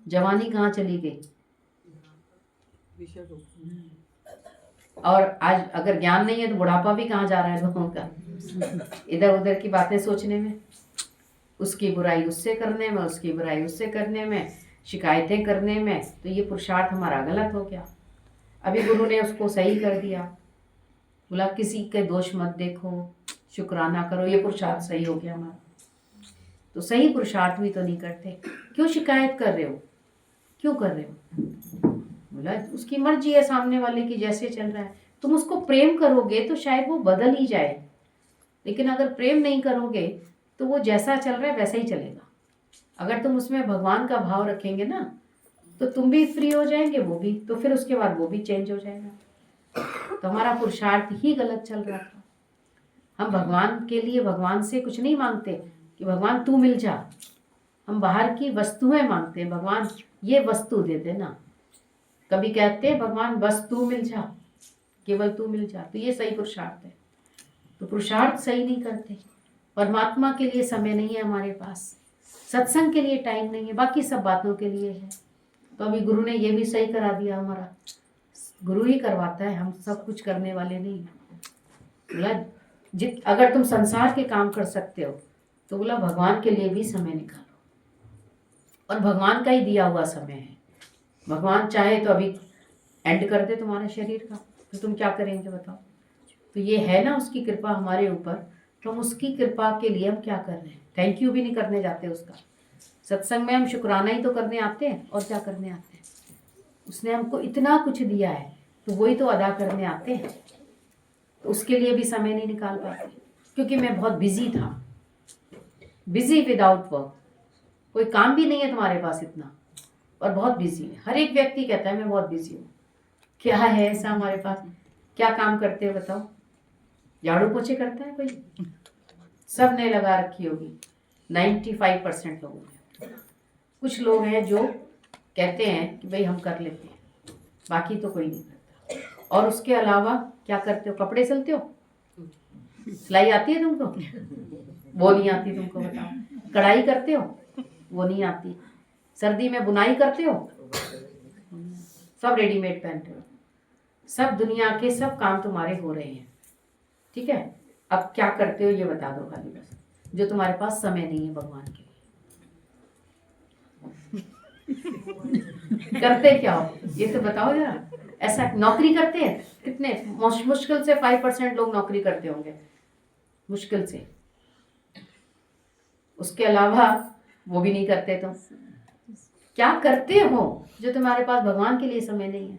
जवानी कहाँ चली गई, और आज अगर ज्ञान नहीं है तो बुढ़ापा भी कहाँ जा रहा है लोगों का, इधर उधर की बातें सोचने में, उसकी बुराई उससे करने में, उसकी बुराई उससे करने में, शिकायतें करने में। तो ये पुरुषार्थ हमारा गलत हो गया। अभी गुरु ने उसको सही कर दिया, बोला किसी के दोष मत देखो, शुक्राना करो। ये पुरुषार्थ सही हो गया हमारा। तो सही पुरुषार्थ भी तो नहीं करते। क्यों शिकायत कर रहे हो, क्यों कर रहे हो? बोला उसकी मर्जी है सामने वाले की, जैसे चल रहा है। तुम उसको प्रेम करोगे तो शायद वो बदल ही जाए, लेकिन अगर प्रेम नहीं करोगे तो वो जैसा चल रहा है वैसा ही चलेगा। अगर तुम उसमें भगवान का भाव रखेंगे ना, तो तुम भी फ्री हो जाएंगे, वो भी, तो फिर उसके बाद वो भी चेंज हो जाएगा। तो हमारा पुरुषार्थ ही गलत चल रहा था। हम भगवान के लिए भगवान से कुछ नहीं मांगते कि भगवान तू मिल जा। हम बाहर की वस्तुएं मांगते हैं, भगवान ये वस्तु दे देना। कभी कहते हैं भगवान बस तू मिल जा, केवल तू मिल जा। तो ये सही पुरुषार्थ है। तो पुरुषार्थ सही नहीं करते। परमात्मा के लिए समय नहीं है हमारे पास, सत्संग के लिए टाइम नहीं है, बाकी सब बातों के लिए है। तो अभी गुरु ने ये भी सही करा दिया हमारा। गुरु ही करवाता है, हम सब कुछ करने वाले नहीं हैं। बोला अगर तुम संसार के काम कर सकते हो तो बोला भगवान के लिए भी समय निकालो, और भगवान का ही दिया हुआ समय है। भगवान चाहे तो अभी एंड कर दे तुम्हारे शरीर का, तो तुम क्या करेंगे बताओ? तो ये है ना उसकी कृपा हमारे ऊपर, तो हम उसकी कृपा के लिए हम क्या कर रहे हैं? थैंक यू भी नहीं करने जाते उसका। सत्संग में हम शुक्राना ही तो करने आते हैं, और क्या करने आते हैं? उसने हमको इतना कुछ दिया है तो वही तो अदा करने आते हैं। तो उसके लिए भी समय नहीं निकाल पाते, क्योंकि मैं बहुत बिजी था, बिजी विदाउट वर्क। कोई काम भी नहीं है तुम्हारे पास इतना, और बहुत बिजी है। हर एक व्यक्ति कहता है मैं बहुत बिजी हूँ। क्या है ऐसा हमारे पास? क्या काम करते हो बताओ? झाड़ू पोछे करता है कोई? सब ने लगा रखी होगी 95% लोगों ने। कुछ लोग हैं जो कहते हैं कि भाई हम कर लेते हैं, बाकी तो कोई नहीं करता। और उसके अलावा क्या करते हो? कपड़े सिलते हो? सिलाई आती है तुमको? वो नहीं आती तुमको, बताओ। कढ़ाई करते हो? वो नहीं आती। सर्दी में बुनाई करते हो? सब रेडीमेड पहनते हो। सब दुनिया के सब काम तुम्हारे हो रहे हैं, ठीक है। अब क्या करते हो ये बता दो खाली बस, जो तुम्हारे पास समय नहीं है भगवान के लिए। करते क्या हो ये तो बताओ जरा। ऐसा नौकरी करते हैं कितने, मुश्किल से 5% लोग नौकरी करते होंगे, मुश्किल से। उसके अलावा वो भी नहीं करते। तो क्या करते हो जो तुम्हारे पास भगवान के लिए समय नहीं है?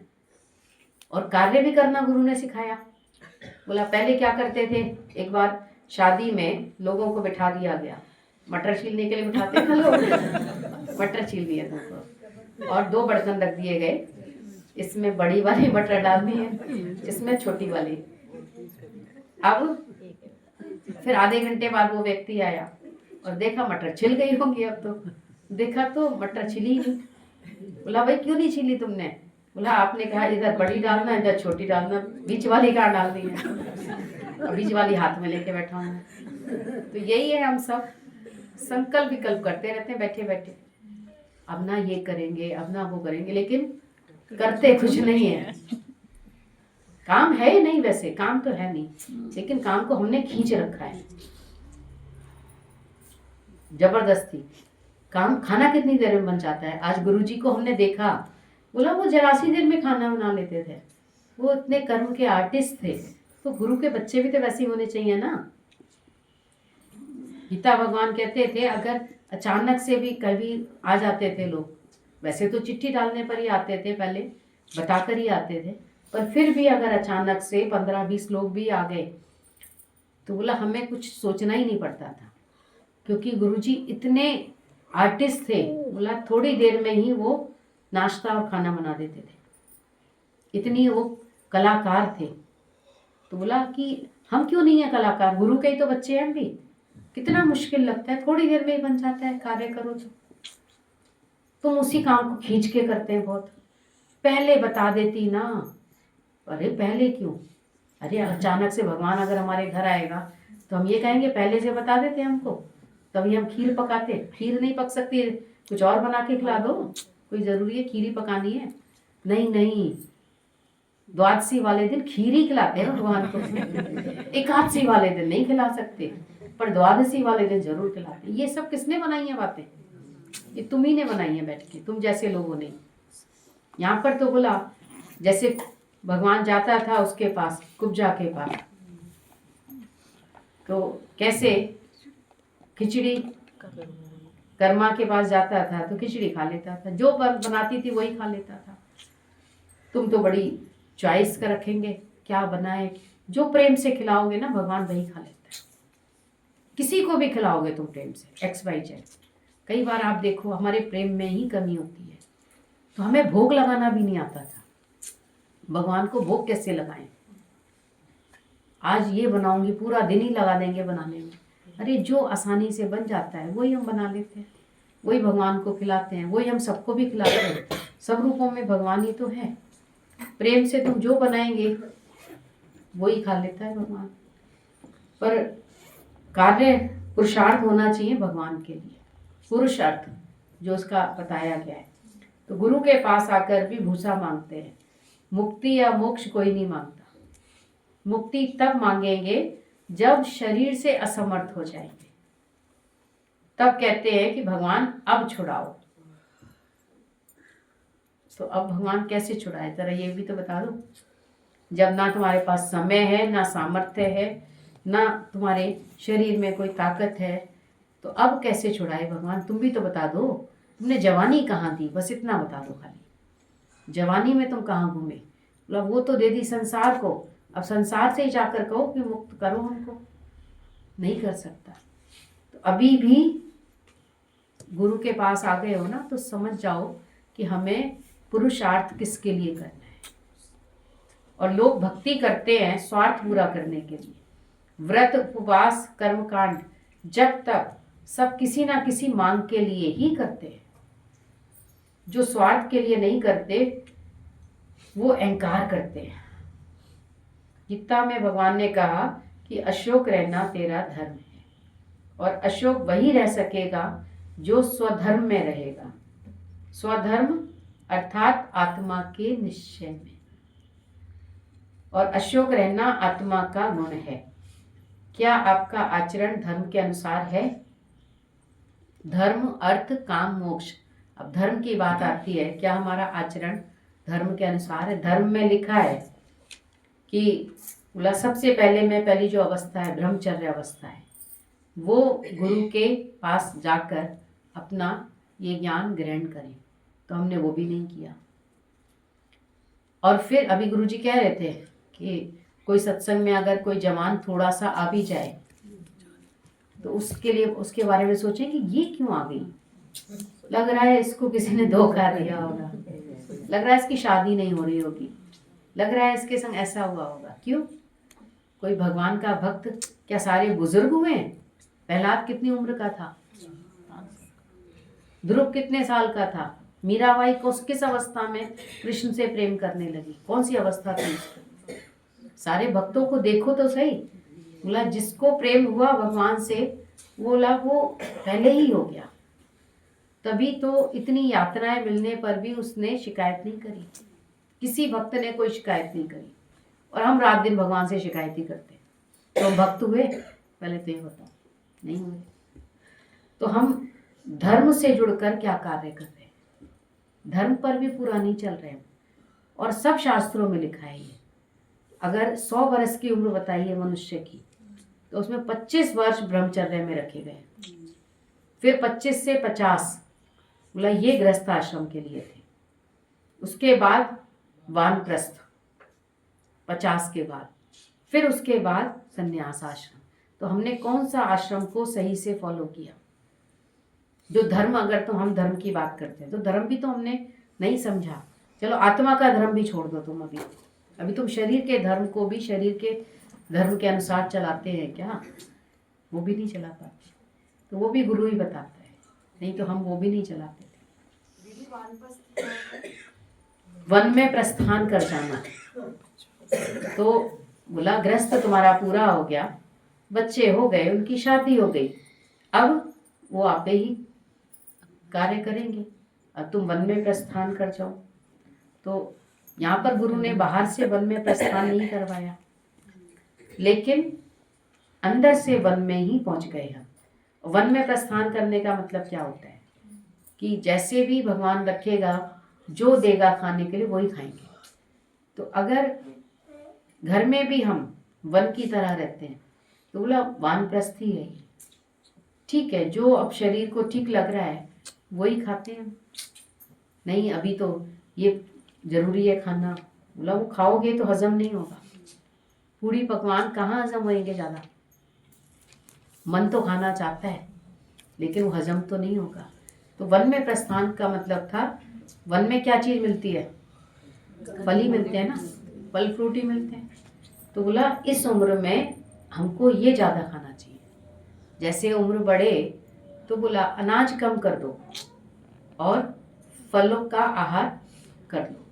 और कार्य भी करना गुरु ने सिखाया। बोला पहले क्या करते थे, एक बार शादी में लोगों को बिठा दिया गया, मटर छीलने के लिए बिठाते हैं ना लोग, मटर छील दिए तुमको और 2 बर्तन रख दिए गए, इसमें बड़ी वाली मटर डालनी है, इसमें छोटी वाली। अब फिर आधे घंटे बाद वो व्यक्ति आया और देखा मटर छिल गई होंगी। अब तो देखा तो मटर छिली नहीं। बोला भाई क्यों नहीं छिली तुमने? बोला आपने कहा इधर बड़ी डालना इधर छोटी डालना, बीच वाली कहाँ डाल दी है? बीच वाली हाथ में लेके बैठा हूँ। तो यही है, हम सब संकल्प विकल्प करते रहते हैं बैठे बैठे, अब ना ये करेंगे अब ना वो करेंगे, लेकिन करते कुछ नहीं है। काम है ही नहीं, वैसे काम तो है नहीं, लेकिन काम को हमने खींच रखा है जबरदस्ती। काम खाना कितनी देर में बन जाता है। आज गुरुजी को हमने देखा, बोला वो जरा सी देर में खाना बना लेते थे, वो इतने कर्म के आर्टिस्ट थे। तो गुरु के बच्चे भी तो वैसे ही होने चाहिए ना। गीता भगवान कहते थे अगर अचानक से भी कभी आ जाते थे लोग, वैसे तो चिट्ठी डालने पर ही आते थे, पहले बताकर ही आते थे, पर फिर भी अगर अचानक से 15-20 लोग भी आ गए तो बोला हमें कुछ सोचना ही नहीं पड़ता था, क्योंकि गुरुजी इतने आर्टिस्ट थे। बोला थोड़ी देर में ही वो नाश्ता और खाना बना देते थे, इतनी वो कलाकार थे। तो बोला कि हम क्यों नहीं है कलाकार, गुरु के ही तो बच्चे हैं हम भी। कितना मुश्किल लगता है, थोड़ी देर में ही बन जाता है, कार्य करो तो। तुम उसी काम को खींच के करते हैं बहुत। पहले बता देती ना, अरे पहले क्यों? अरे अचानक से भगवान अगर हमारे घर आएगा तो हम ये कहेंगे पहले से बता देते हमको, तभी हम खीर पकाते। खीर नहीं पक सकती, कुछ और बना के खिला दो, कोई ज़रूरी है खीर ही पकानी है? नहीं नहीं, द्वादशी वाले दिन खीर ही खिलाते हैं भगवान को। एकादशी वाले दिन नहीं खिला सकते, पर द्वादशी वाले दिन जरूर खिलाते। ये सब किसने बनाई है बातें? ये तुम ही ने बनाई है बैठ के, तुम जैसे लोगों ने। यहाँ पर तो बोला जैसे भगवान जाता था उसके पास, कुब्जा के पास, तो कैसे खिचड़ी, कर्मा के पास जाता था तो खिचड़ी खा लेता था, जो बनाती थी वही खा लेता था। तुम तो बड़ी चॉइस का रखेंगे, क्या बनाए, जो प्रेम से खिलाओगे ना भगवान वही खा लेता है। किसी को भी खिलाओगे तुम प्रेम से, XYZ। कई बार आप देखो हमारे प्रेम में ही कमी होती है, तो हमें भोग लगाना भी नहीं आता था। भगवान को भोग कैसे लगाएं? आज ये बनाऊंगी, पूरा दिन ही लगा देंगे बनाने में। अरे जो आसानी से बन जाता है वही हम बना लेते हैं, वही भगवान को खिलाते हैं, वही हम सबको भी खिलाते हैं। सब रूपों में भगवान ही तो है। प्रेम से तुम जो बनाएंगे वही खा लेता है भगवान। पर कार्य पुरुषार्थ होना चाहिए भगवान के लिए, पुरुषार्थ जो उसका बताया गया है। तो गुरु के पास आकर भी भूसा मांगते हैं। मुक्ति या मोक्ष कोई नहीं मांगता। मुक्ति तब मांगेंगे जब शरीर से असमर्थ हो जाएंगे, तब कहते हैं कि भगवान अब छुड़ाओ। तो अब भगवान कैसे छुड़ाए, जरा ये भी तो बता दो। जब ना तुम्हारे पास समय है, ना सामर्थ्य है, ना तुम्हारे शरीर में कोई ताकत है, तो अब कैसे छुड़ाए भगवान? तुम भी तो बता दो। तुमने जवानी कहाँ दी, बस इतना बता दो खाली। जवानी में तुम कहाँ घूमे? बोला वो तो दे दी संसार को, अब संसार से ही जाकर कहो कि मुक्त करो हमको, नहीं कर सकता। तो अभी भी गुरु के पास आ गए हो ना, तो समझ जाओ कि हमें पुरुषार्थ किसके लिए करना है। और लोग भक्ति करते हैं स्वार्थ पूरा करने के लिए। व्रत, उपवास, कर्मकांड, जब तक सब किसी ना किसी मांग के लिए ही करते हैं। जो स्वार्थ के लिए नहीं करते वो अहंकार करते हैं। गीता में भगवान ने कहा कि अशोक रहना तेरा धर्म है, और अशोक वही रह सकेगा जो स्वधर्म में रहेगा। स्वधर्म अर्थात आत्मा के निश्चय में, और अशोक रहना आत्मा का गुण है। क्या आपका आचरण धर्म के अनुसार है? धर्म, अर्थ, काम, मोक्ष अब धर्म की बात आती है, क्या हमारा आचरण धर्म के अनुसार है? धर्म में लिखा है कि बोला सबसे पहली जो अवस्था है ब्रह्मचर्य अवस्था है, वो गुरु के पास जाकर अपना ये ज्ञान ग्रहण करें। तो हमने वो भी नहीं किया। और फिर अभी गुरुजी कह रहे थे कि कोई सत्संग में अगर कोई जवान थोड़ा सा आ भी जाए तो उसके लिए उसके बारे में सोचें कि ये क्यों आ गई, लग रहा है इसको किसी ने धोखा दिया होगा, लग रहा है इसकी शादी नहीं हो रही होगी, लग रहा है इसके संग ऐसा हुआ होगा। क्यों? कोई भगवान का भक्त क्या सारे बुजुर्ग हुए हैं? प्रहलाद कितनी उम्र का था? ध्रुव कितने साल का था? मीराबाई को किस अवस्था में कृष्ण से प्रेम करने लगी? कौन सी अवस्था थी उसकी? सारे भक्तों को देखो तो सही। बोला जिसको प्रेम हुआ भगवान से, बोला वो पहले ही हो गया। तभी तो इतनी यातनाएं मिलने पर भी उसने शिकायत नहीं करी, किसी भक्त ने कोई शिकायत नहीं करी। और हम रात दिन भगवान से शिकायत ही करते। तो हम भक्त हुए? पहले तो ये बताओ, नहीं हुए। तो हम धर्म से जुड़कर क्या कार्य कर रहे हैं? धर्म पर भी पूरा नहीं चल रहे हैं। और सब शास्त्रों में लिखा है ये, अगर 100 वर्ष की उम्र बताई है मनुष्य की, तो उसमें 25 वर्ष ब्रह्मचर्य में रखे गए, फिर 25 से 50 बोला ये गृहस्थ आश्रम के लिए थे, उसके बाद वानप्रस्थ 50 के बाद, फिर उसके बाद संन्यास आश्रम। तो हमने कौन सा आश्रम को सही से फॉलो किया? जो धर्म, अगर तो हम धर्म की बात करते हैं तो धर्म भी तो हमने नहीं समझा। चलो आत्मा का धर्म भी छोड़ दो तुम, अभी तुम शरीर के धर्म को भी शरीर के धर्म के अनुसार चलाते हैं क्या? वो भी नहीं चला पाते। तो वो भी गुरु ही बताता है, नहीं तो हम वो भी नहीं चलाते थे। वन में प्रस्थान कर जाना, तो बोला गृहस्थ तुम्हारा पूरा हो गया, बच्चे हो गए, उनकी शादी हो गई, अब वो आपे ही कार्य करेंगे, अब तुम वन में प्रस्थान कर जाओ। तो यहाँ पर गुरु ने बाहर से वन में प्रस्थान नहीं करवाया, लेकिन अंदर से वन में ही पहुंच गए हम। वन में प्रस्थान करने का मतलब क्या होता है कि जैसे भी भगवान रखेगा, जो देगा खाने के लिए वही खाएंगे। तो अगर घर में भी हम वन की तरह रहते हैं तो बोला वानप्रस्थी है ये, ठीक है, जो अब शरीर को ठीक लग रहा है वही खाते हैं। नहीं अभी तो ये जरूरी है खाना, बोला वो खाओगे तो हजम नहीं होगा। पूरी पकवान कहाँ हजम होएंगे ज़्यादा? मन तो खाना चाहता है लेकिन वो हजम तो नहीं होगा। तो वन में प्रस्थान का मतलब था, वन में क्या चीज़ मिलती है? फल ही मिलते हैं ना, फल फ्रूट ही मिलते हैं। तो बोला इस उम्र में हमको ये ज़्यादा खाना चाहिए। जैसे उम्र बढ़े तो बोला अनाज कम कर दो और फलों का आहार कर लो,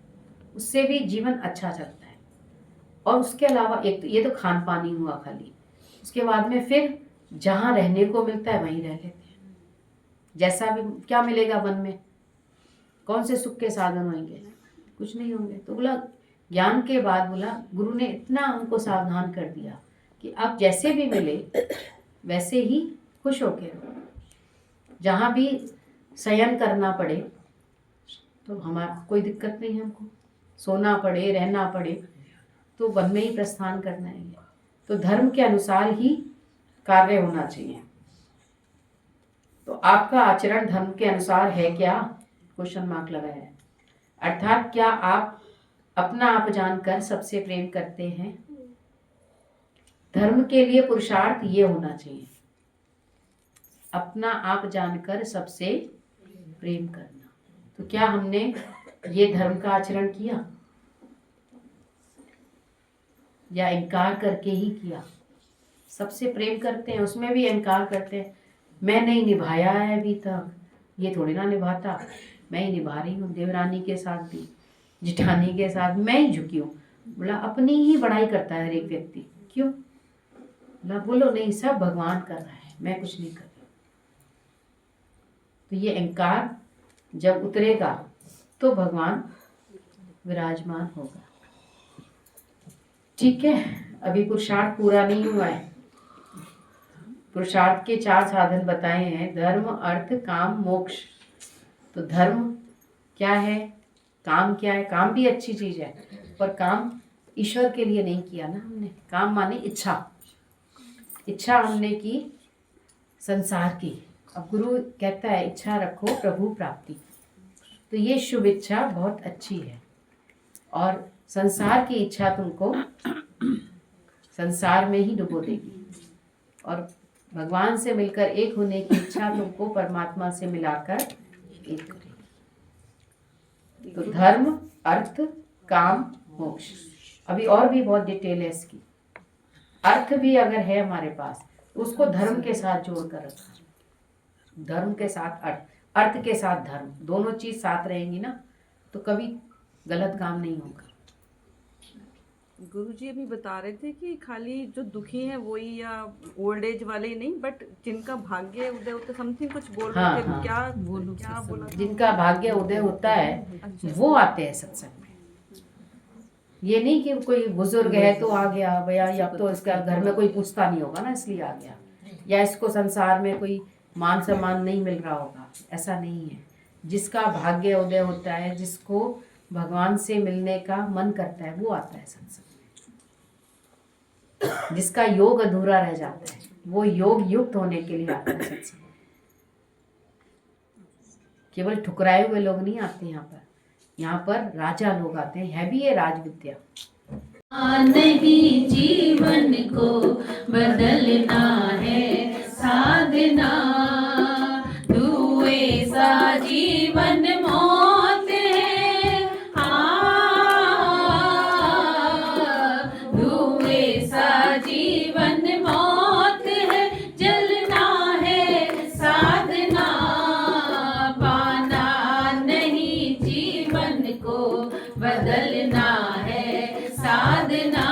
उससे भी जीवन अच्छा चलता है। और उसके अलावा एक तो ये तो खान पान ही हुआ खाली, उसके बाद में फिर जहाँ रहने को मिलता है वहीं रह लेते हैं। जैसा भी क्या मिलेगा वन में? कौन से सुख के साधन होंगे? कुछ नहीं होंगे। तो बोला ज्ञान के बाद बोला गुरु ने इतना हमको सावधान कर दिया कि अब जैसे भी मिले वैसे ही खुश होके रहो। जहाँ भी शयन करना पड़े तो हमारा कोई दिक्कत नहीं है, हमको सोना पड़े रहना पड़े तो वन में ही प्रस्थान करना है। तो धर्म के अनुसार ही कार्य होना चाहिए। तो आपका आचरण धर्म के अनुसार है क्या? क्वेश्चन मार्क लगाया है। अर्थात क्या आप अपना आप जानकर सबसे प्रेम करते हैं? धर्म के लिए पुरुषार्थ ये होना चाहिए, अपना आप जानकर सबसे प्रेम करना। तो क्या हमने ये धर्म का आचरण किया या इनकार करके ही किया? सबसे प्रेम करते हैं, उसमें भी इनकार करते हैं, मैं नहीं निभाया है अभी तक, ये थोड़ी ना निभाता, मैं ही निभा रही हूँ। देवरानी के साथ भी, जिठानी के साथ मैं ही झुकी हूँ। बोला अपनी ही बड़ाई करता है हर एक व्यक्ति, क्यों? बोला बोलो नहीं, सब भगवान कर रहा है, मैं कुछ नहीं कर रही। तो ये अहंकार जब उतरेगा तो भगवान विराजमान होगा। ठीक है, अभी पुरुषार्थ पूरा नहीं हुआ है। पुरुषार्थ के 4 साधन बताए हैं, धर्म अर्थ काम मोक्ष। तो धर्म क्या है, काम क्या है? काम भी अच्छी चीज़ है, पर काम ईश्वर के लिए नहीं किया ना हमने। काम माने इच्छा, इच्छा हमने की संसार की। अब गुरु कहता है इच्छा रखो प्रभु प्राप्ति, तो ये शुभ इच्छा बहुत अच्छी है। और संसार की इच्छा तुमको संसार में ही डुबो देगी, और भगवान से मिलकर एक होने की इच्छा तुमको परमात्मा से मिलाकर एक करेगी। तो धर्म, अर्थ, काम, मोक्ष। अभी और भी बहुत डिटेल है इसकी। अर्थ भी अगर है हमारे पास तो उसको धर्म के साथ जोड़ कर रखा। धर्म के साथ अर्थ, अर्थ के साथ धर्म, दोनों चीज साथ रहेंगी ना, तो कभी गलत काम नहीं होगा। गुरुजी अभी बता रहे थे कि खाली जो दुखी हैं वही, या ओल्ड एज वाले ही नहीं, बट जिनका भाग्य उदय होता है, समथिंग कुछ बोल रहे हाँ, थे। हाँ। क्या बोला था? जिनका भाग्य उदय होता है वो आते हैं सत्संग में। ये नहीं कि कोई बुजुर्ग है तो आ गया भैया, या तो इसका घर में कोई पूछता नहीं होगा ना इसलिए आ गया, या इसको संसार में कोई मान सम्मान नहीं मिल रहा होगा, ऐसा नहीं है। जिसका भाग्य उदय होता है, जिसको भगवान से मिलने का मन करता है, वो आता है सत्संग में। जिसका योग अधूरा रह जाता है वो योग युक्त होने के लिए आता है सत्संग में। केवल ठुकराए हुए लोग नहीं आते यहाँ पर, यहाँ पर राजा लोग आते हैं। है भी ये राज विद्या। नहीं जीवन को बदलना है साधना, दुए सा जीवन मौत है। दुए सा जीवन मौत है, जलना है साधना, पाना नहीं जीवन को बदलना है साधना,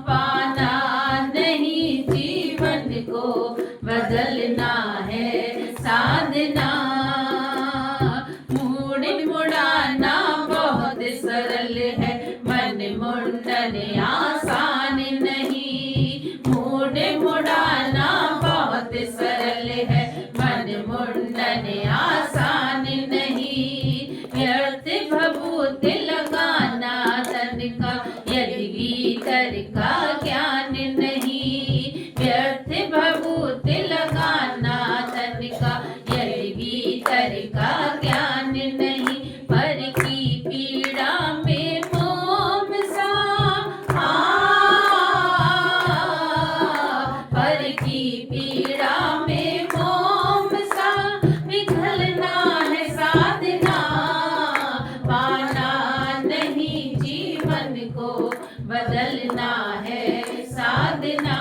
पाना नहीं जीवन को बदलना है साधना। मुड़ मुड़ाना बहुत सरल है, मन मुंडन आसान नहीं। मुड़ मुड़ाना बहुत सरल है, मन मुंडन आसान नहीं। व्यर्थ भभूत लगाना तन का, यदि भीतर का ज्ञान नहीं। व्यर्थ भभूत लगाना तन का, यदि भीतर का ज्ञान नहीं। पर की पीड़ा में मोम सा, पर की पीड़ा में मोम सा, पिघलना है साधना, पाना नहीं जीवन को बदलना है साधना,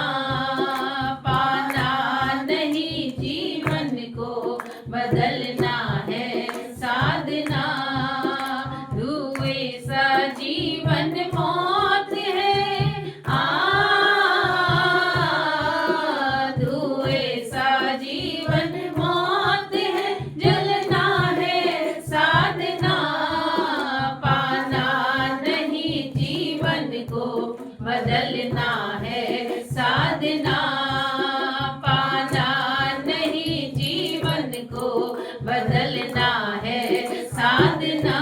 पाना नहीं जीवन को बदलना है साधना। दुए सा जीवन मौत है, दुए सा जीवन मौत है, जलना है साधना, पाना नहीं जीवन को बदलना है साधना, पाना नहीं जीवन को बदलना है साधना।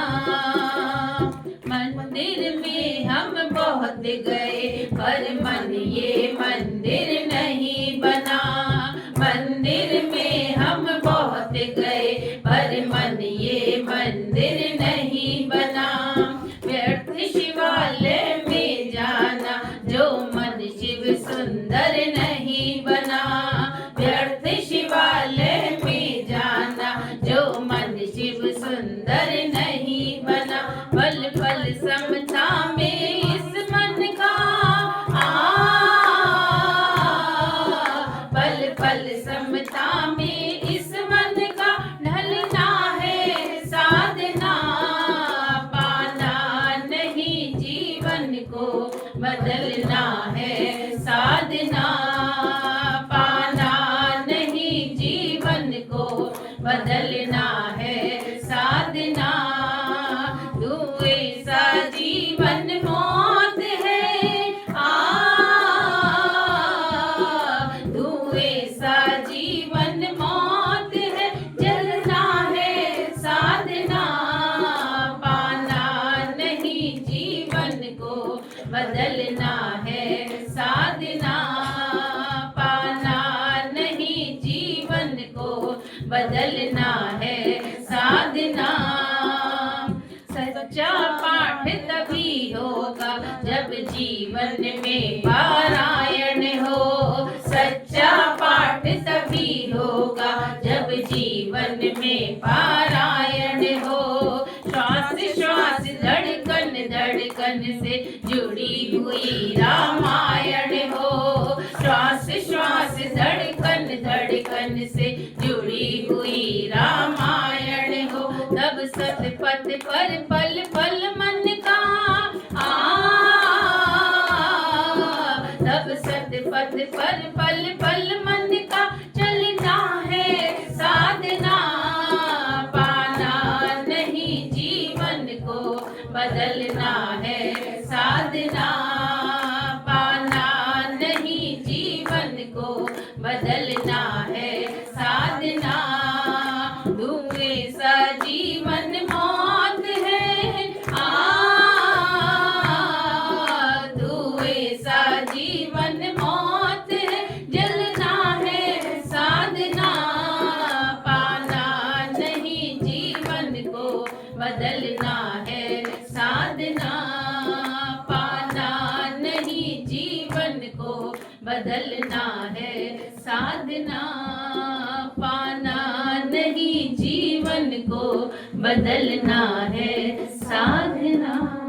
मंदिर में हम बहुत गए, पर मन ये मंदिर नहीं बना। मंदिर में हम बहुत गए, पर मन ये मंदिर नहीं बना। व्यर्थ शिवालय में जाना, जो मन शिव सुंदर नहीं बना। व्यर्थ शिवालय में जाना, जो मन शिव सुंदर नहीं बना। पल पल समता में इस मन का, पल पल समता में इस मन का, ढलना है साधना, पाना नहीं जीवन को बदलना है साधना, पाना नहीं जीवन को बदलना है साधना। दुए सा जीवन मौत है, दुए सा जीवन मौत है, जलना है बदलना है साधना, पाना नहीं जीवन को, बदलना है साधना। सच्चा पाठ तभी होगा जब जीवन में पारायण हो, सच्चा पाठ तभी होगा जब जीवन में पारायण हो। श्वास श्वास धड़कन धड़कन से जुड़ी हुई रामायण हो, श्वास श्वास धड़कन धड़कन से जुड़ी हुई रामायण हो। तब सतपथ पर पल पल मन का तब सतपथ पर पल पल मन का चलना है साधना, पाना नहीं जीवन को, बदलना है साधना, पाना नहीं जीवन को, बदलना है साधना। धुएं सा जीवन मौत है, धुएं सा जीवन मौत है, जलना है साधना, पाना नहीं जीवन को, बदलना है साधना, पाना नहीं जीवन को, बदलना है साधना, पाना नहीं जीवन को, बदलना है साधना।